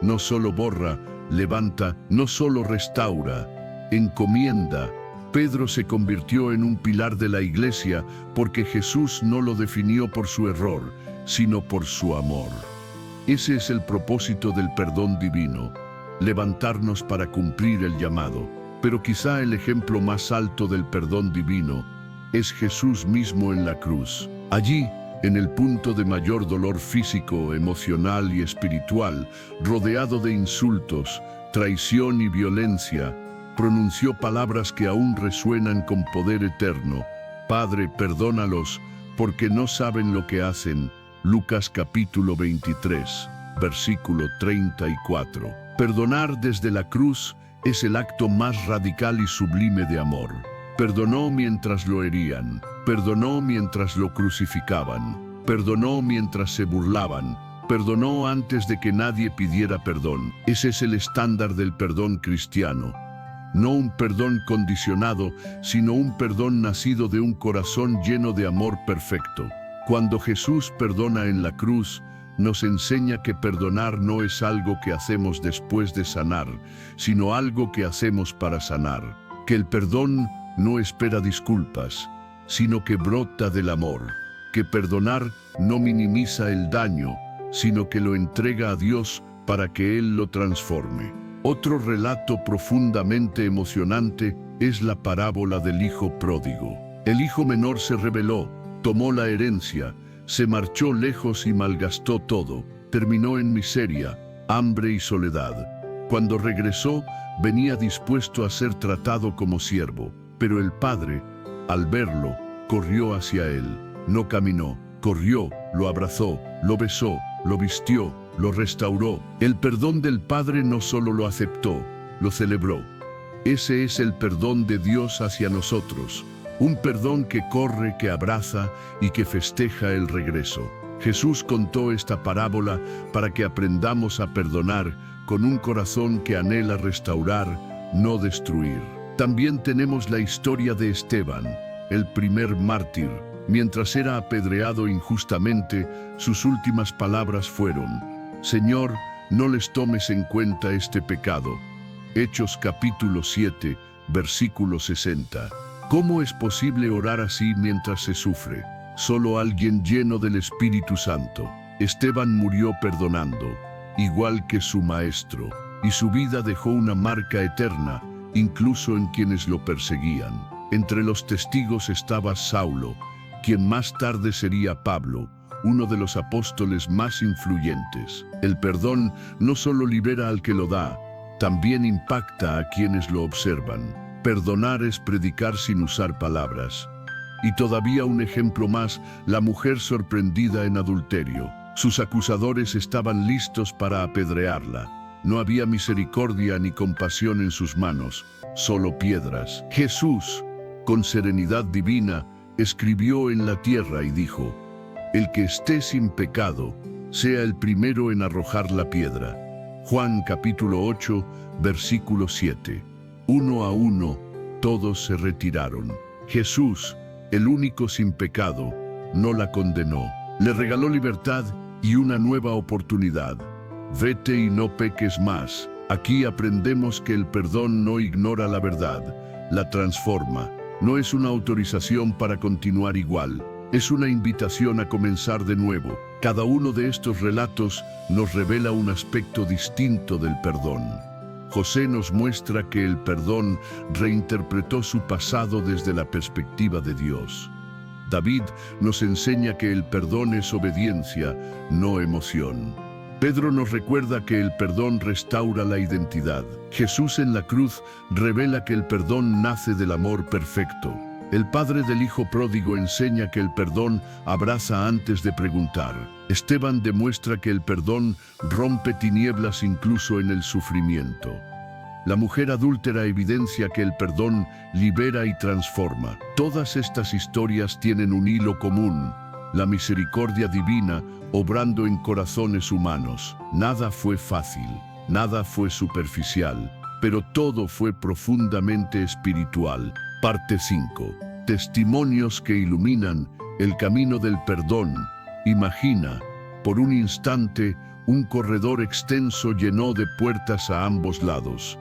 No solo borra, levanta. No solo restaura, encomienda. Pedro se convirtió en un pilar de la iglesia porque Jesús no lo definió por su error, sino por su amor. Ese es el propósito del perdón divino, levantarnos para cumplir el llamado. Pero quizá el ejemplo más alto del perdón divino es Jesús mismo en la cruz. Allí, en el punto de mayor dolor físico, emocional y espiritual, rodeado de insultos, traición y violencia, pronunció palabras que aún resuenan con poder eterno: Padre, perdónalos, porque no saben lo que hacen. Lucas capítulo 23, versículo 34. Perdonar desde la cruz es el acto más radical y sublime de amor. Perdonó mientras lo herían, perdonó mientras lo crucificaban, perdonó mientras se burlaban, perdonó antes de que nadie pidiera perdón. Ese es el estándar del perdón cristiano. No un perdón condicionado, sino un perdón nacido de un corazón lleno de amor perfecto. Cuando Jesús perdona en la cruz, nos enseña que perdonar no es algo que hacemos después de sanar, sino algo que hacemos para sanar. Que el perdón no espera disculpas, sino que brota del amor. Que perdonar no minimiza el daño, sino que lo entrega a Dios para que Él lo transforme. Otro relato profundamente emocionante es la parábola del hijo pródigo. El hijo menor se rebeló, tomó la herencia, se marchó lejos y malgastó todo. Terminó en miseria, hambre y soledad. Cuando regresó, venía dispuesto a ser tratado como siervo, pero el padre, al verlo, corrió hacia él. No caminó, corrió, lo abrazó, lo besó, lo vistió, lo restauró. El perdón del Padre no solo lo aceptó, lo celebró. Ese es el perdón de Dios hacia nosotros, un perdón que corre, que abraza y que festeja el regreso. Jesús contó esta parábola para que aprendamos a perdonar con un corazón que anhela restaurar, no destruir. También tenemos la historia de Esteban, el primer mártir. Mientras era apedreado injustamente, sus últimas palabras fueron: Señor, no les tomes en cuenta este pecado. Hechos capítulo 7, versículo 60. ¿Cómo es posible orar así mientras se sufre? Solo alguien lleno del Espíritu Santo. Esteban murió perdonando, igual que su maestro, y su vida dejó una marca eterna, incluso en quienes lo perseguían. Entre los testigos estaba Saulo, quien más tarde sería Pablo, uno de los apóstoles más influyentes. El perdón no solo libera al que lo da, también impacta a quienes lo observan. Perdonar es predicar sin usar palabras. Y todavía un ejemplo más, la mujer sorprendida en adulterio. Sus acusadores estaban listos para apedrearla. No había misericordia ni compasión en sus manos, solo piedras. Jesús, con serenidad divina, escribió en la tierra y dijo: el que esté sin pecado, sea el primero en arrojar la piedra. Juan capítulo 8, versículo 7. Uno a uno, todos se retiraron. Jesús, el único sin pecado, no la condenó. Le regaló libertad y una nueva oportunidad. Vete y no peques más. Aquí aprendemos que el perdón no ignora la verdad, la transforma. No es una autorización para continuar igual, es una invitación a comenzar de nuevo. Cada uno de estos relatos nos revela un aspecto distinto del perdón. José nos muestra que el perdón reinterpretó su pasado desde la perspectiva de Dios. David nos enseña que el perdón es obediencia, no emoción. Pedro nos recuerda que el perdón restaura la identidad. Jesús en la cruz revela que el perdón nace del amor perfecto. El padre del hijo pródigo enseña que el perdón abraza antes de preguntar. Esteban demuestra que el perdón rompe tinieblas incluso en el sufrimiento. La mujer adúltera evidencia que el perdón libera y transforma. Todas estas historias tienen un hilo común: la misericordia divina obrando en corazones humanos. Nada fue fácil, nada fue superficial, pero todo fue profundamente espiritual. Parte 5. Testimonios que iluminan el camino del perdón. Imagina, por un instante, un corredor extenso lleno de puertas a ambos lados.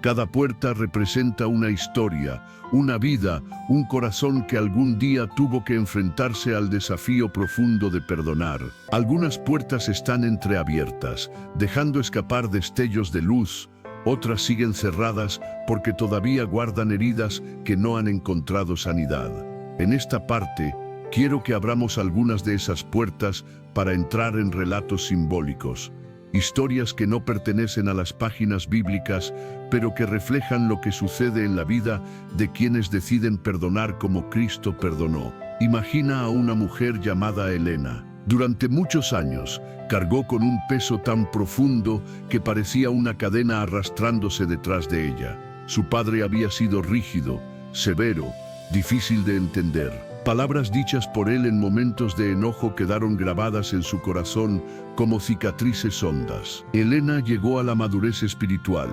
Cada puerta representa una historia, una vida, un corazón que algún día tuvo que enfrentarse al desafío profundo de perdonar. Algunas puertas están entreabiertas, dejando escapar destellos de luz. Otras siguen cerradas porque todavía guardan heridas que no han encontrado sanidad. En esta parte, quiero que abramos algunas de esas puertas para entrar en relatos simbólicos. Historias que no pertenecen a las páginas bíblicas, pero que reflejan lo que sucede en la vida de quienes deciden perdonar como Cristo perdonó. Imagina a una mujer llamada Elena. Durante muchos años, cargó con un peso tan profundo que parecía una cadena arrastrándose detrás de ella. Su padre había sido rígido, severo, difícil de entender. Palabras dichas por él en momentos de enojo quedaron grabadas en su corazón como cicatrices hondas. Elena llegó a la madurez espiritual,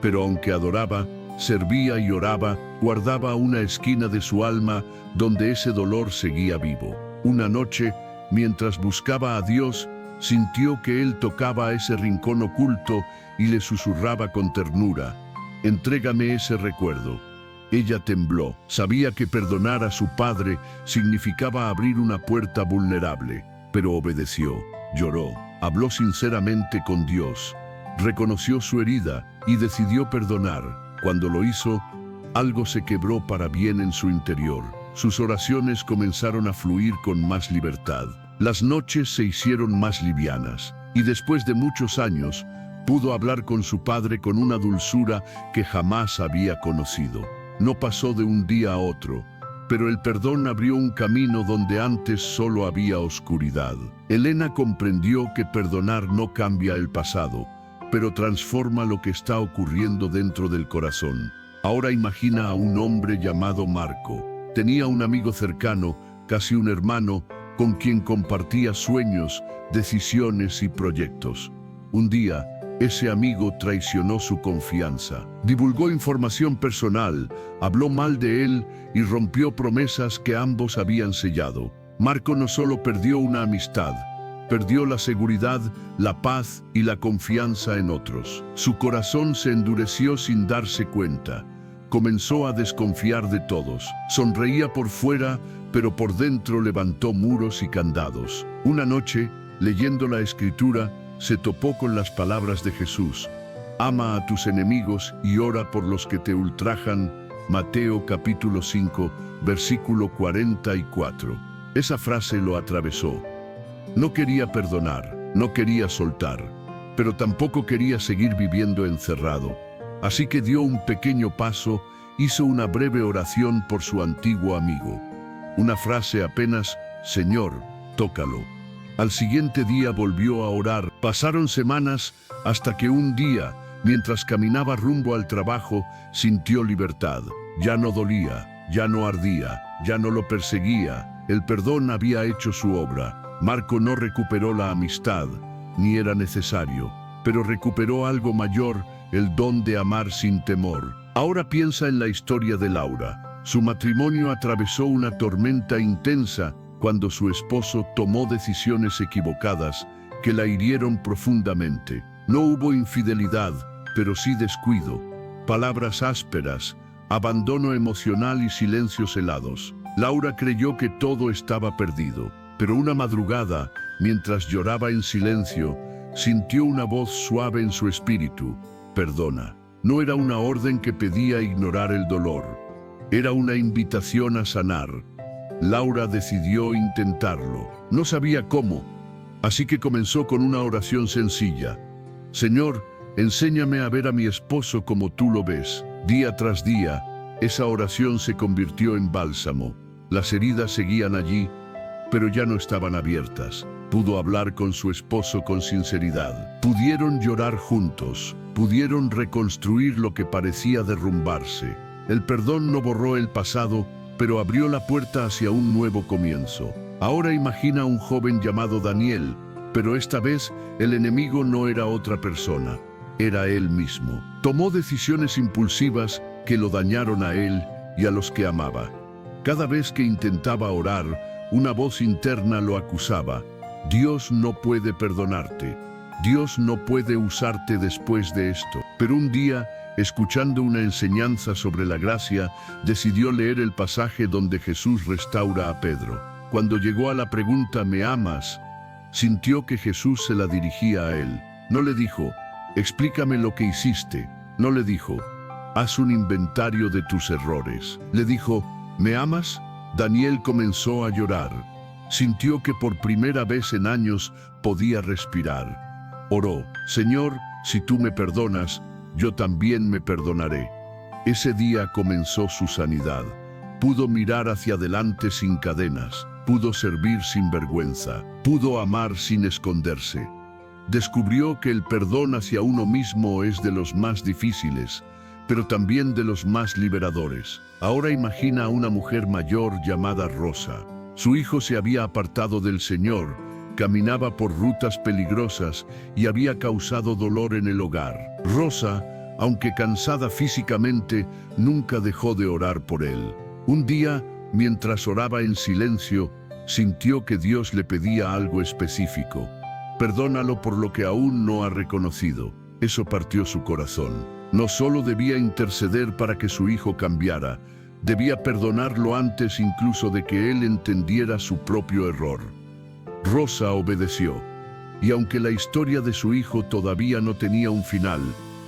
pero aunque adoraba, servía y oraba, guardaba una esquina de su alma donde ese dolor seguía vivo. Una noche, mientras buscaba a Dios, sintió que Él tocaba ese rincón oculto y le susurraba con ternura: «Entrégame ese recuerdo». Ella tembló. Sabía que perdonar a su padre significaba abrir una puerta vulnerable, pero obedeció, lloró, habló sinceramente con Dios, reconoció su herida y decidió perdonar. Cuando lo hizo, algo se quebró para bien en su interior. Sus oraciones comenzaron a fluir con más libertad. Las noches se hicieron más livianas, y después de muchos años, Pudo hablar con su padre con una dulzura que jamás había conocido. No pasó de un día a otro, pero el perdón abrió un camino donde antes solo había oscuridad. Elena comprendió que perdonar no cambia el pasado, pero transforma lo que está ocurriendo dentro del corazón. Ahora imagina a un hombre llamado Marco. Tenía un amigo cercano, casi un hermano, con quien compartía sueños, decisiones y proyectos. Un día, ese amigo traicionó su confianza, divulgó información personal, habló mal de él y rompió promesas que ambos habían sellado. Marco no solo perdió una amistad, perdió la seguridad, la paz y la confianza en otros. Su corazón se endureció sin darse cuenta. Comenzó a desconfiar de todos. Sonreía por fuera, pero por dentro levantó muros y candados. Una noche, leyendo la Escritura, se topó con las palabras de Jesús: ama a tus enemigos y ora por los que te ultrajan. Mateo capítulo 5, versículo 44. Esa frase lo atravesó. No quería perdonar, no quería soltar, pero tampoco quería seguir viviendo encerrado. Así que dio un pequeño paso, hizo una breve oración por su antiguo amigo. Una frase apenas: Señor, tócalo. Al siguiente día volvió a orar. Pasaron semanas hasta que un día, mientras caminaba rumbo al trabajo, sintió libertad. Ya no dolía, ya no ardía, ya no lo perseguía. El perdón había hecho su obra. Marco no recuperó la amistad, ni era necesario, pero recuperó algo mayor, el don de amar sin temor. Ahora piensa en la historia de Laura. Su matrimonio atravesó una tormenta intensa cuando su esposo tomó decisiones equivocadas que la hirieron profundamente. No hubo infidelidad, pero sí descuido, palabras ásperas, abandono emocional y silencios helados. Laura creyó que todo estaba perdido, pero una madrugada, mientras lloraba en silencio, sintió una voz suave en su espíritu: perdona. No era una orden que pedía ignorar el dolor, era una invitación a sanar. Laura decidió intentarlo. No sabía cómo, así que comenzó con una oración sencilla: Señor, enséñame a ver a mi esposo como tú lo ves. Día tras día, esa oración se convirtió en bálsamo. Las heridas seguían allí, pero ya no estaban abiertas. Pudo hablar con su esposo con sinceridad. Pudieron llorar juntos. Pudieron reconstruir lo que parecía derrumbarse. El perdón no borró el pasado, pero abrió la puerta hacia un nuevo comienzo. Ahora imagina a un joven llamado Daniel, pero esta vez el enemigo no era otra persona, era él mismo. Tomó decisiones impulsivas que lo dañaron a él y a los que amaba. Cada vez que intentaba orar, una voz interna lo acusaba: Dios no puede perdonarte, Dios no puede usarte después de esto. Pero un día, escuchando una enseñanza sobre la gracia, decidió leer el pasaje donde Jesús restaura a Pedro. Cuando llegó a la pregunta ¿me amas?, sintió que Jesús se la dirigía a él. No le dijo: explícame lo que hiciste. No le dijo: haz un inventario de tus errores. Le dijo: ¿me amas? Daniel comenzó a llorar. Sintió que por primera vez en años podía respirar. Oró: Señor, si tú me perdonas, yo también me perdonaré. Ese día comenzó su sanidad. Pudo mirar hacia adelante sin cadenas. Pudo servir sin vergüenza. Pudo amar sin esconderse. Descubrió que el perdón hacia uno mismo es de los más difíciles, pero también de los más liberadores. Ahora imagina a una mujer mayor llamada Rosa. Su hijo se había apartado del Señor, caminaba por rutas peligrosas y había causado dolor en el hogar. Rosa, aunque cansada físicamente, nunca dejó de orar por él. Un día, mientras oraba en silencio, sintió que Dios le pedía algo específico: perdónalo por lo que aún no ha reconocido. Eso partió su corazón. No solo debía interceder para que su hijo cambiara, debía perdonarlo antes incluso de que él entendiera su propio error. Rosa obedeció, y aunque la historia de su hijo todavía no tenía un final,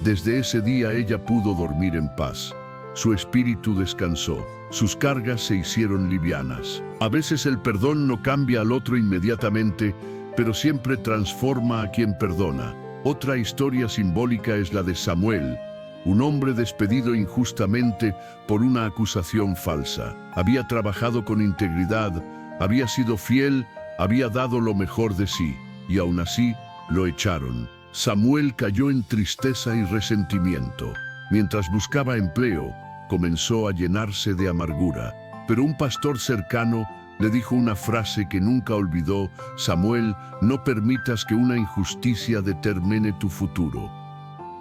desde ese día ella pudo dormir en paz. Su espíritu descansó, sus cargas se hicieron livianas. A veces el perdón no cambia al otro inmediatamente, pero siempre transforma a quien perdona. Otra historia simbólica es la de Samuel, un hombre despedido injustamente por una acusación falsa. Había trabajado con integridad, había sido fiel, había dado lo mejor de sí, y aún así lo echaron. Samuel cayó en tristeza y resentimiento. Mientras buscaba empleo, comenzó a llenarse de amargura. Pero un pastor cercano le dijo una frase que nunca olvidó: Samuel, no permitas que una injusticia determine tu futuro.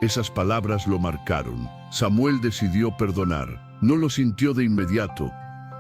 Esas palabras lo marcaron. Samuel decidió perdonar. No lo sintió de inmediato,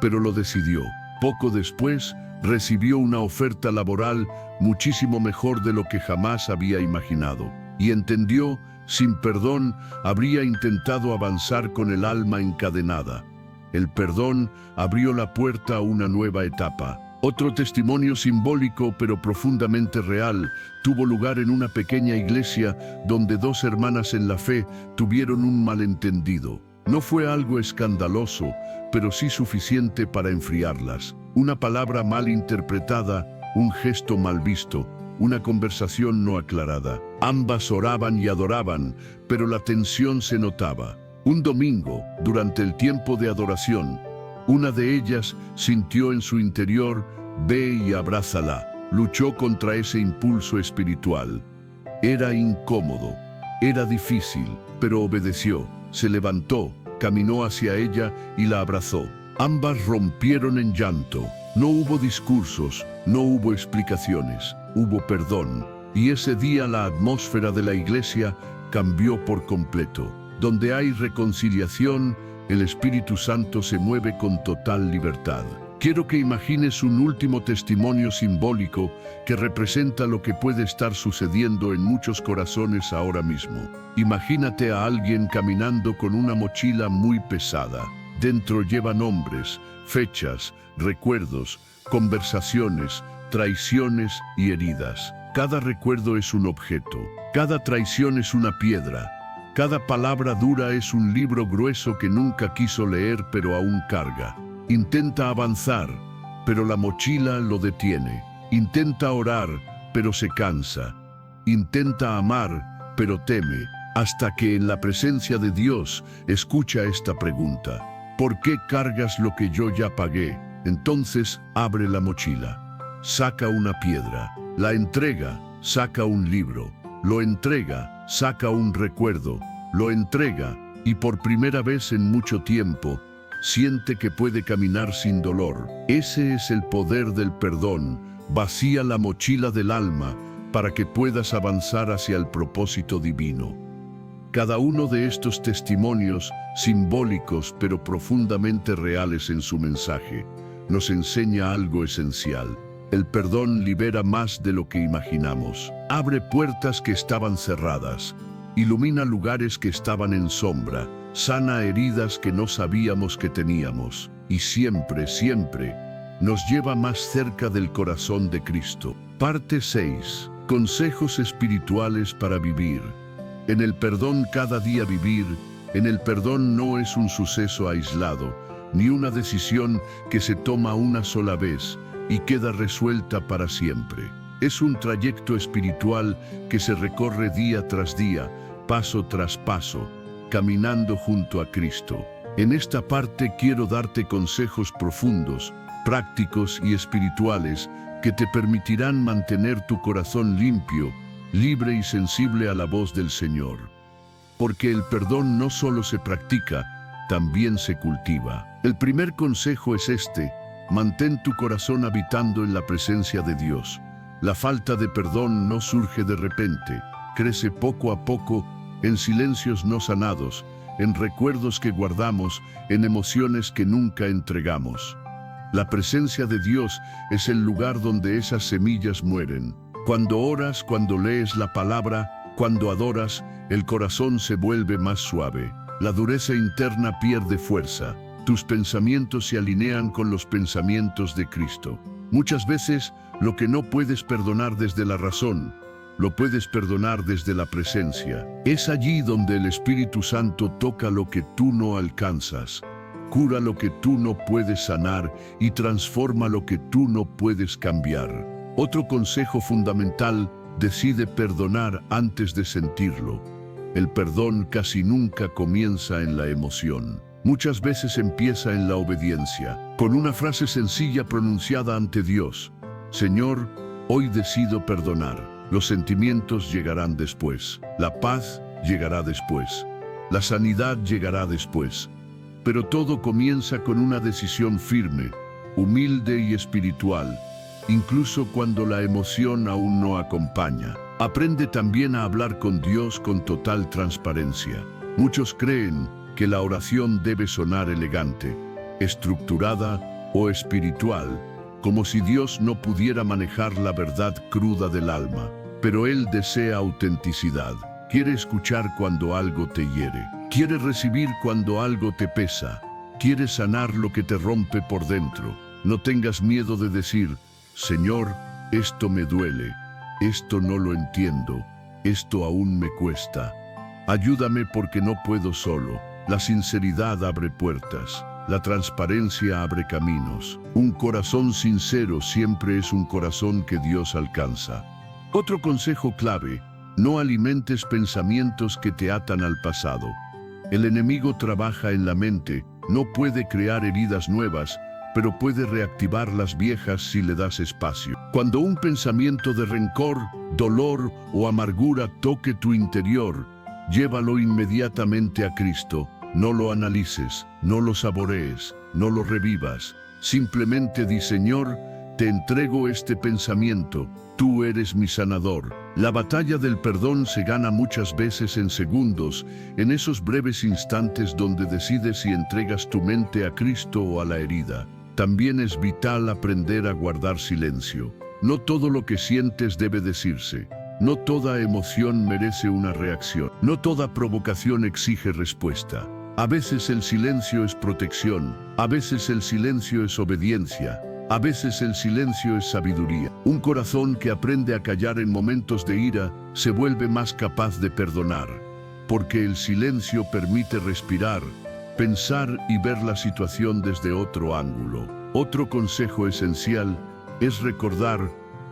pero lo decidió. Poco después, recibió una oferta laboral muchísimo mejor de lo que jamás había imaginado. Y entendió, sin perdón, habría intentado avanzar con el alma encadenada. El perdón abrió la puerta a una nueva etapa. Otro testimonio simbólico pero profundamente real tuvo lugar en una pequeña iglesia donde dos hermanas en la fe tuvieron un malentendido. No fue algo escandaloso, pero sí suficiente para enfriarlas. Una palabra mal interpretada, un gesto mal visto, una conversación no aclarada. Ambas oraban y adoraban, pero la tensión se notaba. Un domingo, durante el tiempo de adoración, una de ellas sintió en su interior: ve y abrázala. Luchó contra ese impulso espiritual. Era incómodo, era difícil, pero obedeció. Se levantó, caminó hacia ella y la abrazó. Ambas rompieron en llanto. No hubo discursos, no hubo explicaciones, hubo perdón. Y ese día la atmósfera de la iglesia cambió por completo. Donde hay reconciliación, el Espíritu Santo se mueve con total libertad. Quiero que imagines un último testimonio simbólico que representa lo que puede estar sucediendo en muchos corazones ahora mismo. Imagínate a alguien caminando con una mochila muy pesada. Dentro lleva nombres, fechas, recuerdos, conversaciones, traiciones y heridas. Cada recuerdo es un objeto, cada traición es una piedra. Cada palabra dura es un libro grueso que nunca quiso leer pero aún carga. Intenta avanzar, pero la mochila lo detiene. Intenta orar, pero se cansa. Intenta amar, pero teme, hasta que en la presencia de Dios escucha esta pregunta: ¿por qué cargas lo que yo ya pagué? Entonces abre la mochila, saca una piedra, la entrega, saca un libro, lo entrega, saca un recuerdo, lo entrega y por primera vez en mucho tiempo siente que puede caminar sin dolor. Ese es el poder del perdón. Vacía la mochila del alma para que puedas avanzar hacia el propósito divino. Cada uno de estos testimonios, simbólicos pero profundamente reales en su mensaje, nos enseña algo esencial. El perdón libera más de lo que imaginamos. Abre puertas que estaban cerradas. Ilumina lugares que estaban en sombra. Sana heridas que no sabíamos que teníamos. Y siempre, siempre, nos lleva más cerca del corazón de Cristo. Parte 6. Consejos espirituales para vivir. En el perdón cada día vivir. En el perdón no es un suceso aislado, ni una decisión que se toma una sola vez y queda resuelta para siempre. Es un trayecto espiritual que se recorre día tras día, paso tras paso, caminando junto a Cristo. En esta parte quiero darte consejos profundos, prácticos y espirituales que te permitirán mantener tu corazón limpio, libre y sensible a la voz del Señor. Porque el perdón no solo se practica, también se cultiva. El primer consejo es este: mantén tu corazón habitando en la presencia de Dios. La falta de perdón no surge de repente, crece poco a poco en silencios no sanados, en recuerdos que guardamos, en emociones que nunca entregamos. La presencia de Dios es el lugar donde esas semillas mueren. Cuando oras, cuando lees la palabra, cuando adoras, el corazón se vuelve más suave. La dureza interna pierde fuerza. Tus pensamientos se alinean con los pensamientos de Cristo. Muchas veces, lo que no puedes perdonar desde la razón, lo puedes perdonar desde la presencia. Es allí donde el Espíritu Santo toca lo que tú no alcanzas, cura lo que tú no puedes sanar y transforma lo que tú no puedes cambiar. Otro consejo fundamental: decide perdonar antes de sentirlo. El perdón casi nunca comienza en la emoción. Muchas veces empieza en la obediencia, con una frase sencilla pronunciada ante Dios. Señor, hoy decido perdonar. Los sentimientos llegarán después. La paz llegará después. La sanidad llegará después. Pero todo comienza con una decisión firme, humilde y espiritual, incluso cuando la emoción aún no acompaña. Aprende también a hablar con Dios con total transparencia. Muchos creen que la oración debe sonar elegante, estructurada o espiritual, como si Dios no pudiera manejar la verdad cruda del alma. Pero Él desea autenticidad. Quiere escuchar cuando algo te hiere. Quiere recibir cuando algo te pesa. Quiere sanar lo que te rompe por dentro. No tengas miedo de decir, Señor, esto me duele, esto no lo entiendo, esto aún me cuesta. Ayúdame porque no puedo solo. La sinceridad abre puertas. La transparencia abre caminos. Un corazón sincero siempre es un corazón que Dios alcanza. Otro consejo clave: no alimentes pensamientos que te atan al pasado. El enemigo trabaja en la mente, no puede crear heridas nuevas, pero puede reactivar las viejas si le das espacio. Cuando un pensamiento de rencor, dolor o amargura toque tu interior, llévalo inmediatamente a Cristo. No lo analices, no lo saborees, no lo revivas. Simplemente di, Señor, te entrego este pensamiento, tú eres mi sanador. La batalla del perdón se gana muchas veces en segundos, en esos breves instantes donde decides si entregas tu mente a Cristo o a la herida. También es vital aprender a guardar silencio. No todo lo que sientes debe decirse. No toda emoción merece una reacción. No toda provocación exige respuesta. A veces el silencio es protección, a veces el silencio es obediencia, a veces el silencio es sabiduría. Un corazón que aprende a callar en momentos de ira se vuelve más capaz de perdonar, porque el silencio permite respirar, pensar y ver la situación desde otro ángulo. Otro consejo esencial es recordar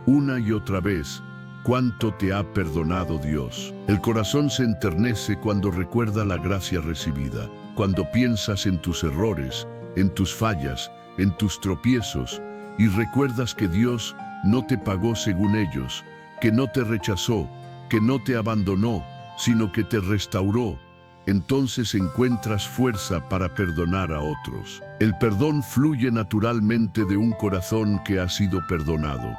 una y otra vez cuánto te ha perdonado Dios. El corazón se enternece cuando recuerda la gracia recibida, cuando piensas en tus errores, en tus fallas, en tus tropiezos, y recuerdas que Dios no te pagó según ellos, que no te rechazó, que no te abandonó, sino que te restauró. Entonces encuentras fuerza para perdonar a otros. El perdón fluye naturalmente de un corazón que ha sido perdonado.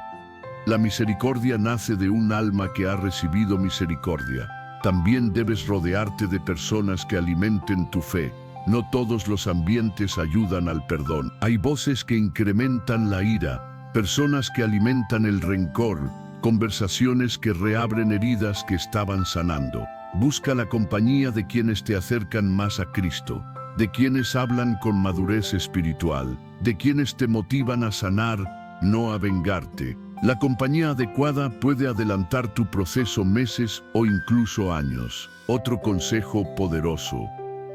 La misericordia nace de un alma que ha recibido misericordia. También debes rodearte de personas que alimenten tu fe. No todos los ambientes ayudan al perdón. Hay voces que incrementan la ira, personas que alimentan el rencor, conversaciones que reabren heridas que estaban sanando. Busca la compañía de quienes te acercan más a Cristo, de quienes hablan con madurez espiritual, de quienes te motivan a sanar, no a vengarte. La compañía adecuada puede adelantar tu proceso meses o incluso años. Otro consejo poderoso: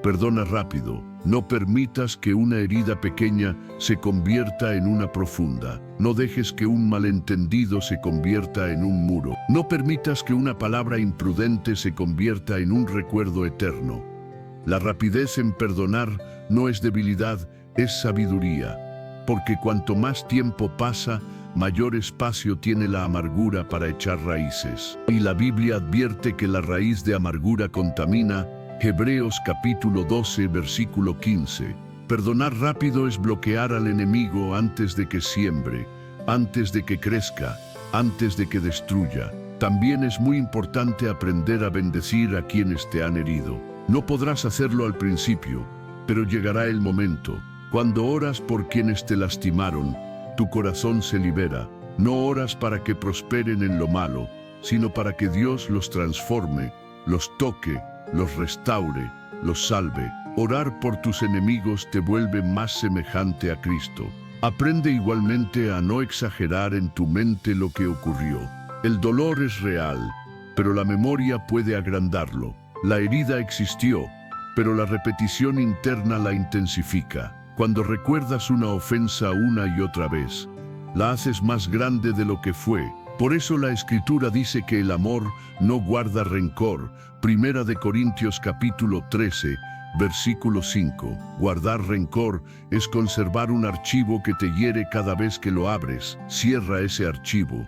perdona rápido. No permitas que una herida pequeña se convierta en una profunda. No dejes que un malentendido se convierta en un muro. No permitas que una palabra imprudente se convierta en un recuerdo eterno. La rapidez en perdonar no es debilidad, es sabiduría. Porque cuanto más tiempo pasa, mayor espacio tiene la amargura para echar raíces. Y la Biblia advierte que la raíz de amargura contamina. Hebreos capítulo 12, versículo 15. Perdonar rápido es bloquear al enemigo antes de que siembre, antes de que crezca, antes de que destruya. También es muy importante aprender a bendecir a quienes te han herido. No podrás hacerlo al principio, pero llegará el momento. Cuando oras por quienes te lastimaron, tu corazón se libera. No oras para que prosperen en lo malo, sino para que Dios los transforme, los toque, los restaure, los salve. Orar por tus enemigos te vuelve más semejante a Cristo. Aprende igualmente a no exagerar en tu mente lo que ocurrió. El dolor es real, pero la memoria puede agrandarlo. La herida existió, pero la repetición interna la intensifica. Cuando recuerdas una ofensa una y otra vez, la haces más grande de lo que fue. Por eso la Escritura dice que el amor no guarda rencor. Primera de Corintios capítulo 13, versículo 5. Guardar rencor es conservar un archivo que te hiere cada vez que lo abres. Cierra ese archivo.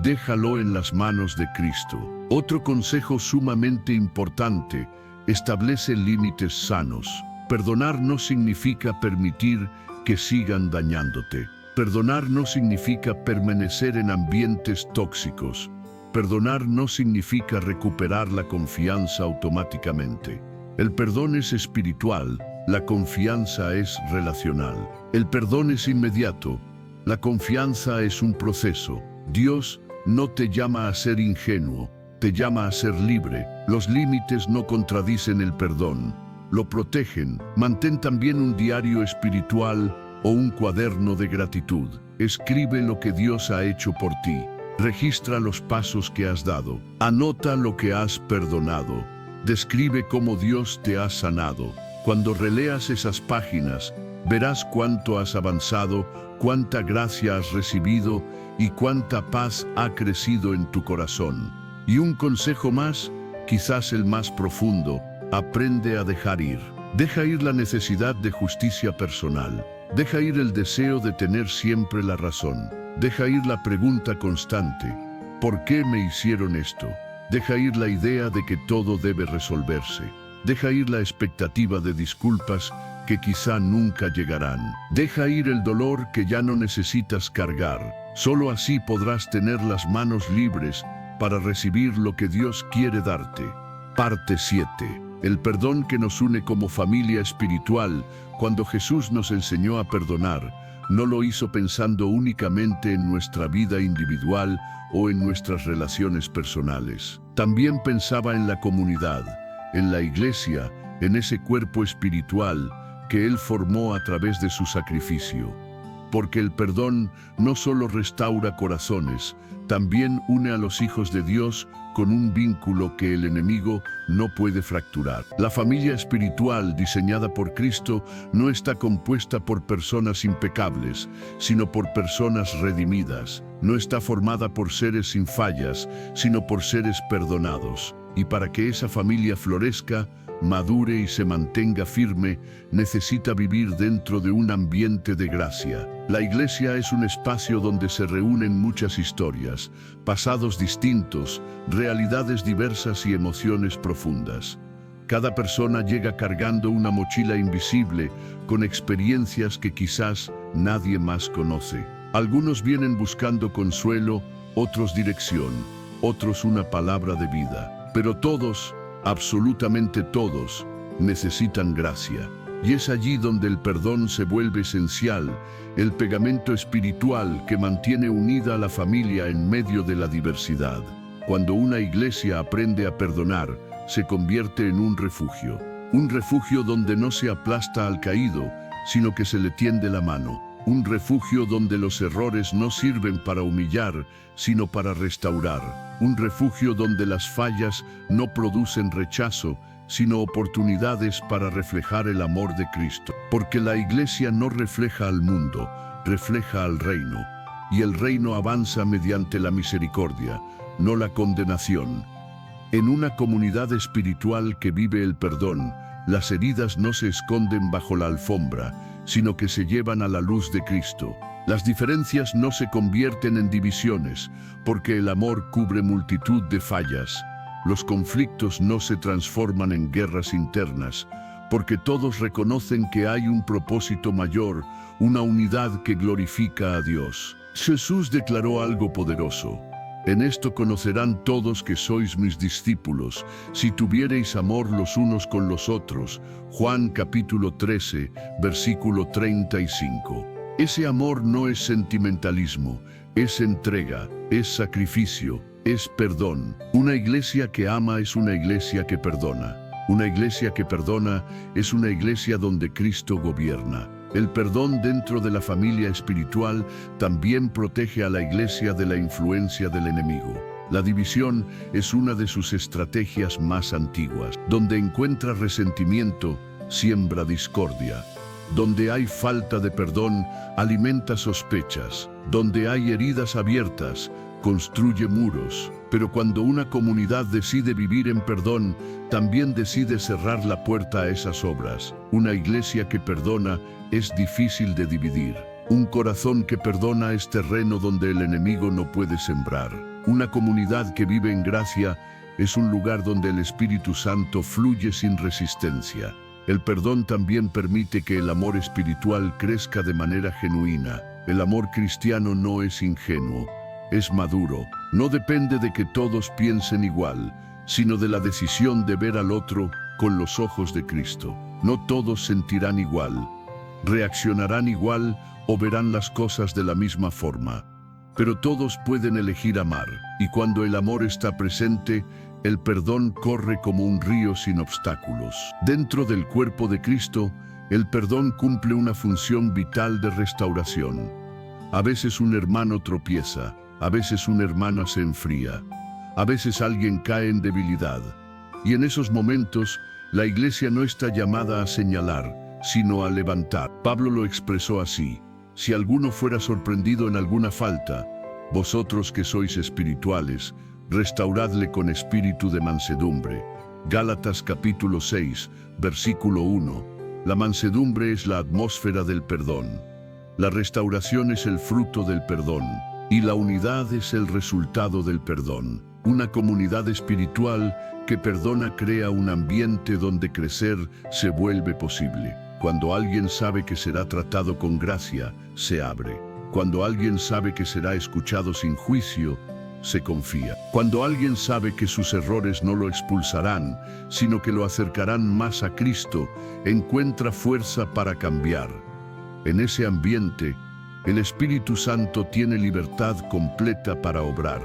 Déjalo en las manos de Cristo. Otro consejo sumamente importante: establece límites sanos. Perdonar no significa permitir que sigan dañándote. Perdonar no significa permanecer en ambientes tóxicos. Perdonar no significa recuperar la confianza automáticamente. El perdón es espiritual, la confianza es relacional. El perdón es inmediato, la confianza es un proceso. Dios no te llama a ser ingenuo, te llama a ser libre. Los límites no contradicen el perdón, lo protegen. Mantén también un diario espiritual o un cuaderno de gratitud. Escribe lo que Dios ha hecho por ti. Registra los pasos que has dado. Anota lo que has perdonado. Describe cómo Dios te ha sanado. Cuando releas esas páginas, verás cuánto has avanzado, cuánta gracia has recibido y cuánta paz ha crecido en tu corazón. Y un consejo más, quizás el más profundo: aprende a dejar ir. Deja ir la necesidad de justicia personal. Deja ir el deseo de tener siempre la razón. Deja ir la pregunta constante: ¿por qué me hicieron esto? Deja ir la idea de que todo debe resolverse. Deja ir la expectativa de disculpas que quizá nunca llegarán. Deja ir el dolor que ya no necesitas cargar. Solo así podrás tener las manos libres para recibir lo que Dios quiere darte. Parte 7. El perdón que nos une como familia espiritual. Cuando Jesús nos enseñó a perdonar, no lo hizo pensando únicamente en nuestra vida individual o en nuestras relaciones personales. También pensaba en la comunidad, en la iglesia, en ese cuerpo espiritual que Él formó a través de su sacrificio. Porque el perdón no solo restaura corazones, también une a los hijos de Dios con un vínculo que el enemigo no puede fracturar. La familia espiritual diseñada por Cristo no está compuesta por personas impecables, sino por personas redimidas. No está formada por seres sin fallas, sino por seres perdonados. Y para que esa familia florezca, madure y se mantenga firme, necesita vivir dentro de un ambiente de gracia. La iglesia es un espacio donde se reúnen muchas historias, pasados distintos, realidades diversas y emociones profundas. Cada persona llega cargando una mochila invisible, con experiencias que quizás nadie más conoce. Algunos vienen buscando consuelo, otros dirección, otros una palabra de vida. Pero todos, absolutamente todos, necesitan gracia. Y es allí donde el perdón se vuelve esencial, el pegamento espiritual que mantiene unida a la familia en medio de la diversidad. Cuando una iglesia aprende a perdonar, se convierte en un refugio donde no se aplasta al caído, sino que se le tiende la mano. Un refugio donde los errores no sirven para humillar, sino para restaurar. Un refugio donde las fallas no producen rechazo, sino oportunidades para reflejar el amor de Cristo. Porque la iglesia no refleja al mundo, refleja al reino. Y el reino avanza mediante la misericordia, no la condenación. En una comunidad espiritual que vive el perdón, las heridas no se esconden bajo la alfombra, sino que se llevan a la luz de Cristo. Las diferencias no se convierten en divisiones, porque el amor cubre multitud de fallas. Los conflictos no se transforman en guerras internas, porque todos reconocen que hay un propósito mayor, una unidad que glorifica a Dios. Jesús declaró algo poderoso: en esto conocerán todos que sois mis discípulos, si tuviereis amor los unos con los otros. Juan capítulo 13, versículo 35. Ese amor no es sentimentalismo, es entrega, es sacrificio, es perdón. Una iglesia que ama es una iglesia que perdona. Una iglesia que perdona es una iglesia donde Cristo gobierna. El perdón dentro de la familia espiritual también protege a la iglesia de la influencia del enemigo. La división es una de sus estrategias más antiguas. Donde encuentra resentimiento, siembra discordia. Donde hay falta de perdón, alimenta sospechas. Donde hay heridas abiertas, construye muros, pero cuando una comunidad decide vivir en perdón, también decide cerrar la puerta a esas obras. Una iglesia que perdona es difícil de dividir. Un corazón que perdona es terreno donde el enemigo no puede sembrar. Una comunidad que vive en gracia es un lugar donde el Espíritu Santo fluye sin resistencia. El perdón también permite que el amor espiritual crezca de manera genuina. El amor cristiano no es ingenuo, es maduro. No depende de que todos piensen igual, sino de la decisión de ver al otro con los ojos de Cristo. No todos sentirán igual, reaccionarán igual o verán las cosas de la misma forma. Pero todos pueden elegir amar, y cuando el amor está presente, el perdón corre como un río sin obstáculos. Dentro del cuerpo de Cristo, el perdón cumple una función vital de restauración. A veces un hermano tropieza, a veces una hermana se enfría, a veces alguien cae en debilidad. Y en esos momentos, la iglesia no está llamada a señalar, sino a levantar. Pablo lo expresó así: si alguno fuera sorprendido en alguna falta, vosotros que sois espirituales, restauradle con espíritu de mansedumbre. Gálatas capítulo 6, versículo 1. La mansedumbre es la atmósfera del perdón. La restauración es el fruto del perdón, y la unidad es el resultado del perdón. Una comunidad espiritual que perdona crea un ambiente donde crecer se vuelve posible. Cuando alguien sabe que será tratado con gracia, se abre. Cuando alguien sabe que será escuchado sin juicio, se confía. Cuando alguien sabe que sus errores no lo expulsarán, sino que lo acercarán más a Cristo, encuentra fuerza para cambiar. En ese ambiente, el Espíritu Santo tiene libertad completa para obrar.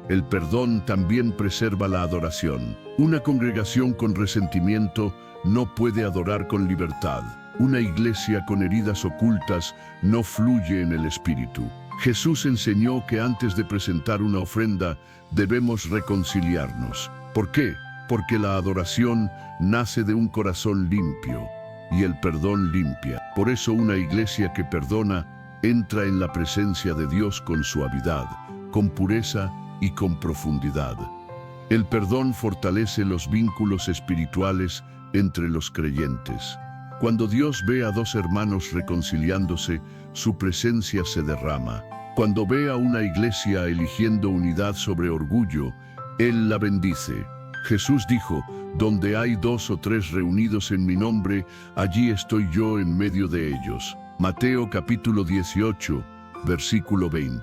El perdón también preserva la adoración. Una congregación con resentimiento no puede adorar con libertad. Una iglesia con heridas ocultas no fluye en el Espíritu. Jesús enseñó que antes de presentar una ofrenda debemos reconciliarnos. ¿Por qué? Porque la adoración nace de un corazón limpio y el perdón limpia. Por eso una iglesia que perdona entra en la presencia de Dios con suavidad, con pureza y con profundidad. El perdón fortalece los vínculos espirituales entre los creyentes. Cuando Dios ve a dos hermanos reconciliándose, su presencia se derrama. Cuando ve a una iglesia eligiendo unidad sobre orgullo, Él la bendice. Jesús dijo: donde hay 2 o 3 reunidos en mi nombre, allí estoy yo en medio de ellos. Mateo capítulo 18, versículo 20.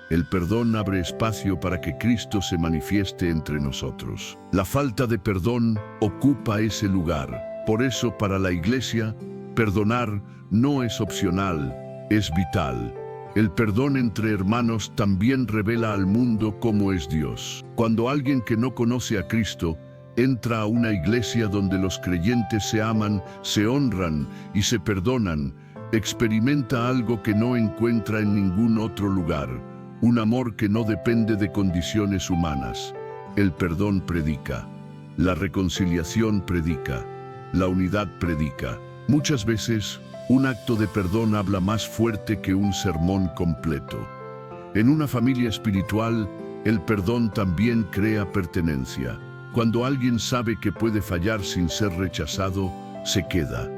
El perdón abre espacio para que Cristo se manifieste entre nosotros. La falta de perdón ocupa ese lugar. Por eso, para la iglesia, perdonar no es opcional, es vital. El perdón entre hermanos también revela al mundo cómo es Dios. Cuando alguien que no conoce a Cristo entra a una iglesia donde los creyentes se aman, se honran y se perdonan, experimenta algo que no encuentra en ningún otro lugar, un amor que no depende de condiciones humanas. El perdón predica, la reconciliación predica, la unidad predica. Muchas veces, un acto de perdón habla más fuerte que un sermón completo. En una familia espiritual, el perdón también crea pertenencia. Cuando alguien sabe que puede fallar sin ser rechazado, se queda.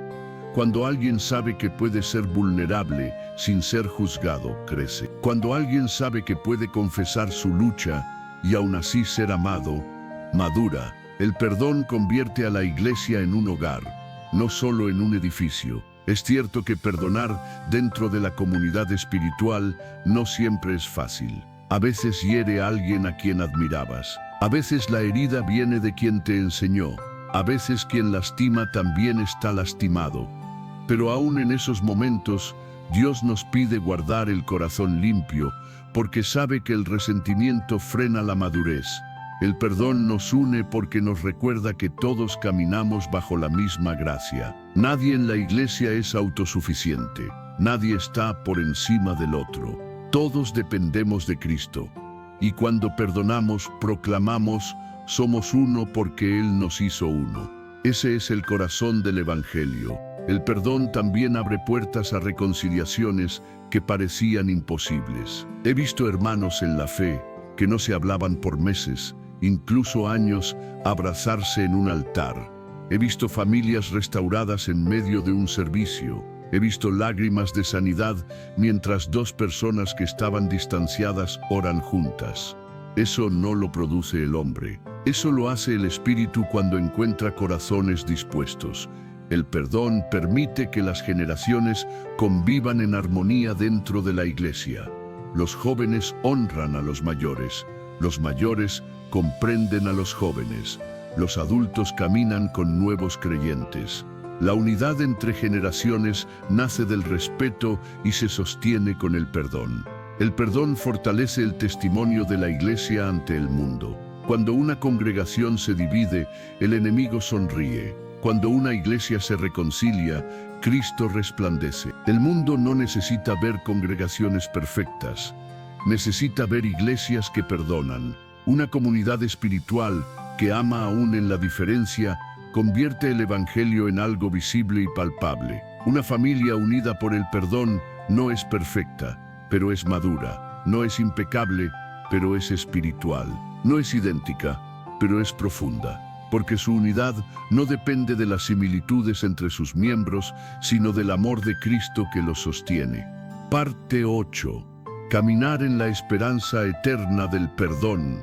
Cuando alguien sabe que puede ser vulnerable sin ser juzgado, crece. Cuando alguien sabe que puede confesar su lucha y aún así ser amado, madura. El perdón convierte a la iglesia en un hogar, no solo en un edificio. Es cierto que perdonar dentro de la comunidad espiritual no siempre es fácil. A veces hiere a alguien a quien admirabas. A veces la herida viene de quien te enseñó. A veces quien lastima también está lastimado. Pero aún en esos momentos, Dios nos pide guardar el corazón limpio, porque sabe que el resentimiento frena la madurez. El perdón nos une porque nos recuerda que todos caminamos bajo la misma gracia. Nadie en la iglesia es autosuficiente. Nadie está por encima del otro. Todos dependemos de Cristo. Y cuando perdonamos, proclamamos, somos uno porque Él nos hizo uno. Ese es el corazón del Evangelio. El perdón también abre puertas a reconciliaciones que parecían imposibles. He visto hermanos en la fe que no se hablaban por meses, incluso años, abrazarse en un altar. He visto familias restauradas en medio de un servicio. He visto lágrimas de sanidad mientras dos personas que estaban distanciadas oran juntas. Eso no lo produce el hombre. Eso lo hace el Espíritu cuando encuentra corazones dispuestos. El perdón permite que las generaciones convivan en armonía dentro de la iglesia. Los jóvenes honran a los mayores comprenden a los jóvenes. Los adultos caminan con nuevos creyentes. La unidad entre generaciones nace del respeto y se sostiene con el perdón. El perdón fortalece el testimonio de la iglesia ante el mundo. Cuando una congregación se divide, el enemigo sonríe. Cuando una iglesia se reconcilia, Cristo resplandece. El mundo no necesita ver congregaciones perfectas. Necesita ver iglesias que perdonan. Una comunidad espiritual que ama aún en la diferencia, convierte el Evangelio en algo visible y palpable. Una familia unida por el perdón no es perfecta, pero es madura. No es impecable, pero es espiritual. No es idéntica, pero es profunda. Porque su unidad no depende de las similitudes entre sus miembros, sino del amor de Cristo que los sostiene. Parte 8. Caminar en la esperanza eterna del perdón.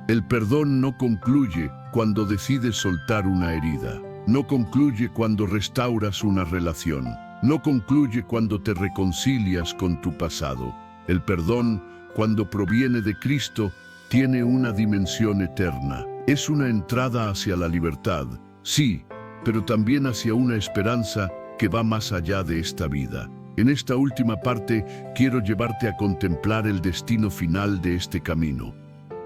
El perdón no concluye cuando decides soltar una herida. No concluye cuando restauras una relación. No concluye cuando te reconcilias con tu pasado. El perdón, cuando proviene de Cristo, tiene una dimensión eterna. Es una entrada hacia la libertad, sí, pero también hacia una esperanza que va más allá de esta vida. En esta última parte, quiero llevarte a contemplar el destino final de este camino.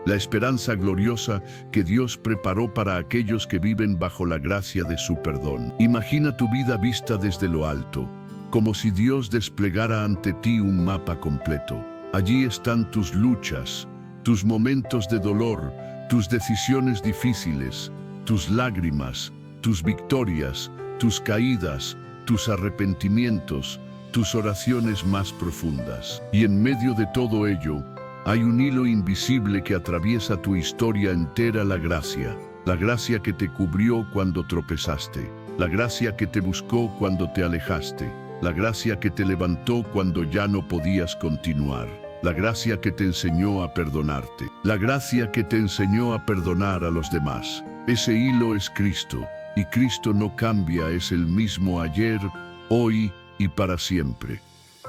La esperanza gloriosa que Dios preparó para aquellos que viven bajo la gracia de su perdón. Imagina tu vida vista desde lo alto, como si Dios desplegara ante ti un mapa completo. Allí están tus luchas, tus momentos de dolor, tus decisiones difíciles, tus lágrimas, tus victorias, tus caídas, tus arrepentimientos, tus oraciones más profundas. Y en medio de todo ello, hay un hilo invisible que atraviesa tu historia entera: la gracia que te cubrió cuando tropezaste, la gracia que te buscó cuando te alejaste, la gracia que te levantó cuando ya no podías continuar, la gracia que te enseñó a perdonarte, la gracia que te enseñó a perdonar a los demás. Ese hilo es Cristo, y Cristo no cambia, es el mismo ayer, hoy y para siempre.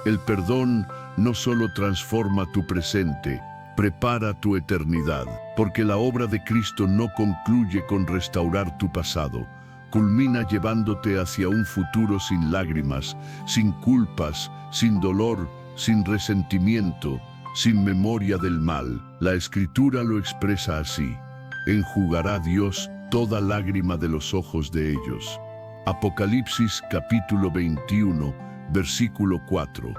El perdón no solo transforma tu presente, prepara tu eternidad, porque la obra de Cristo no concluye con restaurar tu pasado, culmina llevándote hacia un futuro sin lágrimas, sin culpas, sin dolor, sin resentimiento, sin memoria del mal. La Escritura lo expresa así: enjugará Dios toda lágrima de los ojos de ellos. Apocalipsis capítulo 21, versículo 4.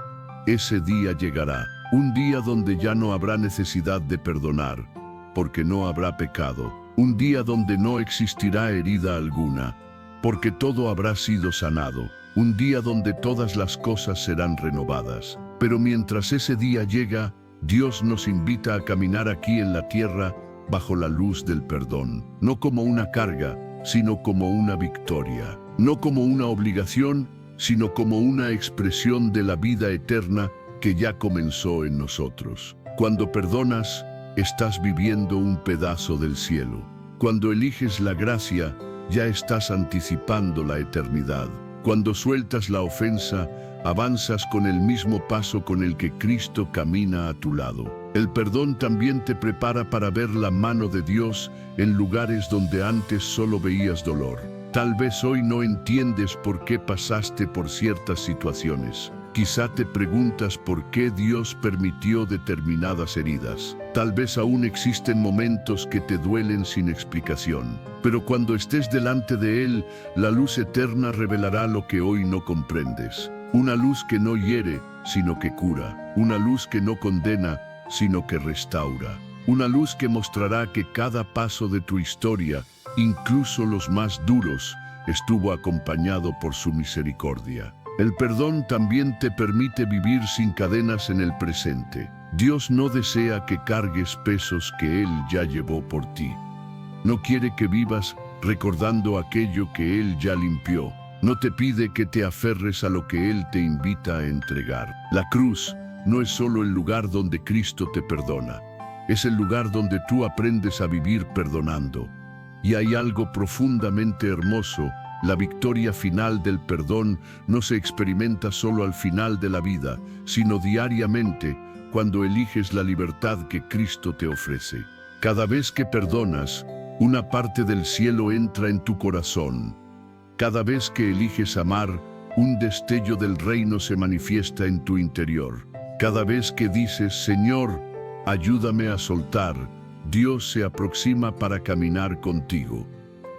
Ese día llegará, un día donde ya no habrá necesidad de perdonar, porque no habrá pecado, un día donde no existirá herida alguna, porque todo habrá sido sanado, un día donde todas las cosas serán renovadas. Pero mientras ese día llega, Dios nos invita a caminar aquí en la tierra bajo la luz del perdón, no como una carga, sino como una victoria, no como una obligación, sino como una expresión de la vida eterna que ya comenzó en nosotros. Cuando perdonas, estás viviendo un pedazo del cielo. Cuando eliges la gracia, ya estás anticipando la eternidad. Cuando sueltas la ofensa, avanzas con el mismo paso con el que Cristo camina a tu lado. El perdón también te prepara para ver la mano de Dios en lugares donde antes solo veías dolor. Tal vez hoy no entiendes por qué pasaste por ciertas situaciones. Quizá te preguntas por qué Dios permitió determinadas heridas. Tal vez aún existen momentos que te duelen sin explicación. Pero cuando estés delante de Él, la luz eterna revelará lo que hoy no comprendes. Una luz que no hiere, sino que cura. Una luz que no condena, sino que restaura. Una luz que mostrará que cada paso de tu historia, incluso los más duros, estuvo acompañado por su misericordia. El perdón también te permite vivir sin cadenas en el presente. Dios no desea que cargues pesos que Él ya llevó por ti. No quiere que vivas recordando aquello que Él ya limpió. No te pide que te aferres a lo que Él te invita a entregar. La cruz no es solo el lugar donde Cristo te perdona. Es el lugar donde tú aprendes a vivir perdonando. Y hay algo profundamente hermoso. La victoria final del perdón no se experimenta solo al final de la vida, sino diariamente, cuando eliges la libertad que Cristo te ofrece. Cada vez que perdonas, una parte del cielo entra en tu corazón. Cada vez que eliges amar, un destello del reino se manifiesta en tu interior. Cada vez que dices, Señor, ayúdame a soltar, Dios se aproxima para caminar contigo.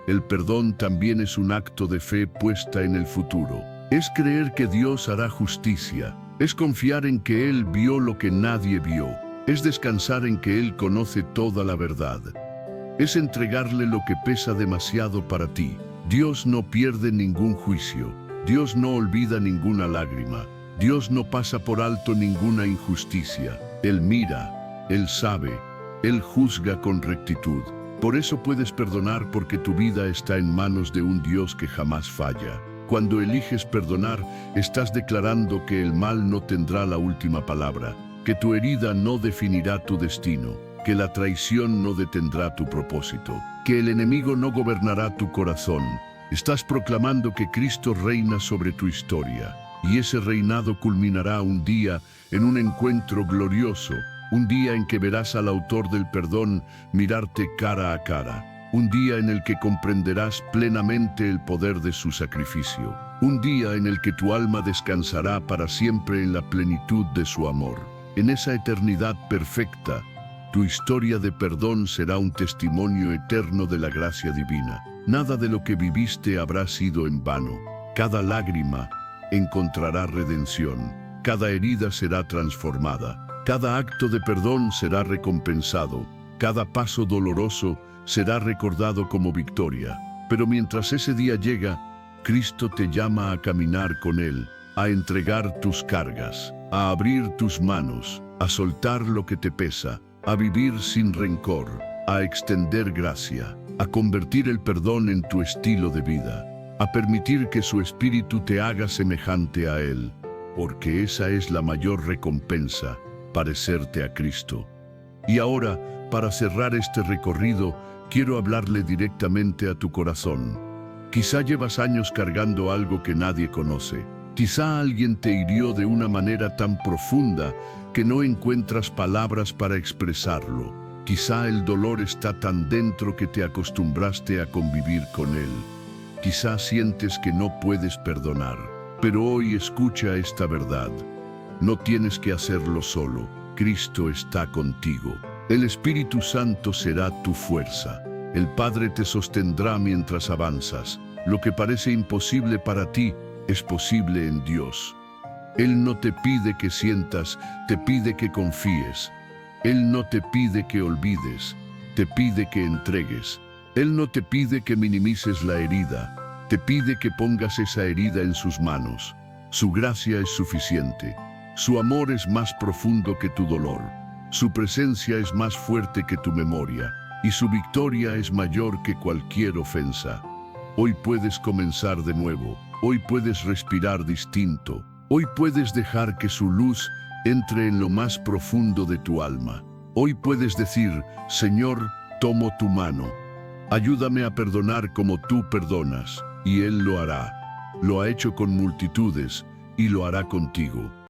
El perdón también es un acto de fe puesta en el futuro. Es creer que Dios hará justicia. Es confiar en que Él vio lo que nadie vio. Es descansar en que Él conoce toda la verdad. Es entregarle lo que pesa demasiado para ti. Dios no pierde ningún juicio. Dios no olvida ninguna lágrima. Dios no pasa por alto ninguna injusticia. Él mira, Él sabe, Él juzga con rectitud. Por eso puedes perdonar, porque tu vida está en manos de un Dios que jamás falla. Cuando eliges perdonar, estás declarando que el mal no tendrá la última palabra, que tu herida no definirá tu destino, que la traición no detendrá tu propósito, que el enemigo no gobernará tu corazón. Estás proclamando que Cristo reina sobre tu historia, y ese reinado culminará un día en un encuentro glorioso, un día en que verás al autor del perdón mirarte cara a cara. Un día en el que comprenderás plenamente el poder de su sacrificio. Un día en el que tu alma descansará para siempre en la plenitud de su amor. En esa eternidad perfecta, tu historia de perdón será un testimonio eterno de la gracia divina. Nada de lo que viviste habrá sido en vano. Cada lágrima encontrará redención. Cada herida será transformada. Cada acto de perdón será recompensado. Cada paso doloroso será recordado como victoria. Pero mientras ese día llega, Cristo te llama a caminar con Él, a entregar tus cargas, a abrir tus manos, a soltar lo que te pesa, a vivir sin rencor, a extender gracia, a convertir el perdón en tu estilo de vida, a permitir que su espíritu te haga semejante a Él, porque esa es la mayor recompensa, parecerte a Cristo. Y ahora, para cerrar este recorrido, quiero hablarle directamente a tu corazón. Quizá llevas años cargando algo que nadie conoce. Quizá alguien te hirió de una manera tan profunda que no encuentras palabras para expresarlo. Quizá el dolor está tan dentro que te acostumbraste a convivir con él. Quizá sientes que no puedes perdonar. Pero hoy escucha esta verdad. No tienes que hacerlo solo. Cristo está contigo. El Espíritu Santo será tu fuerza. El Padre te sostendrá mientras avanzas. Lo que parece imposible para ti es posible en Dios. Él no te pide que sientas, te pide que confíes. Él no te pide que olvides, te pide que entregues. Él no te pide que minimices la herida, te pide que pongas esa herida en sus manos. Su gracia es suficiente. Su amor es más profundo que tu dolor. Su presencia es más fuerte que tu memoria, y su victoria es mayor que cualquier ofensa. Hoy puedes comenzar de nuevo, hoy puedes respirar distinto, hoy puedes dejar que su luz entre en lo más profundo de tu alma. Hoy puedes decir, Señor, tomo tu mano, ayúdame a perdonar como tú perdonas, y Él lo hará. Lo ha hecho con multitudes, y lo hará contigo.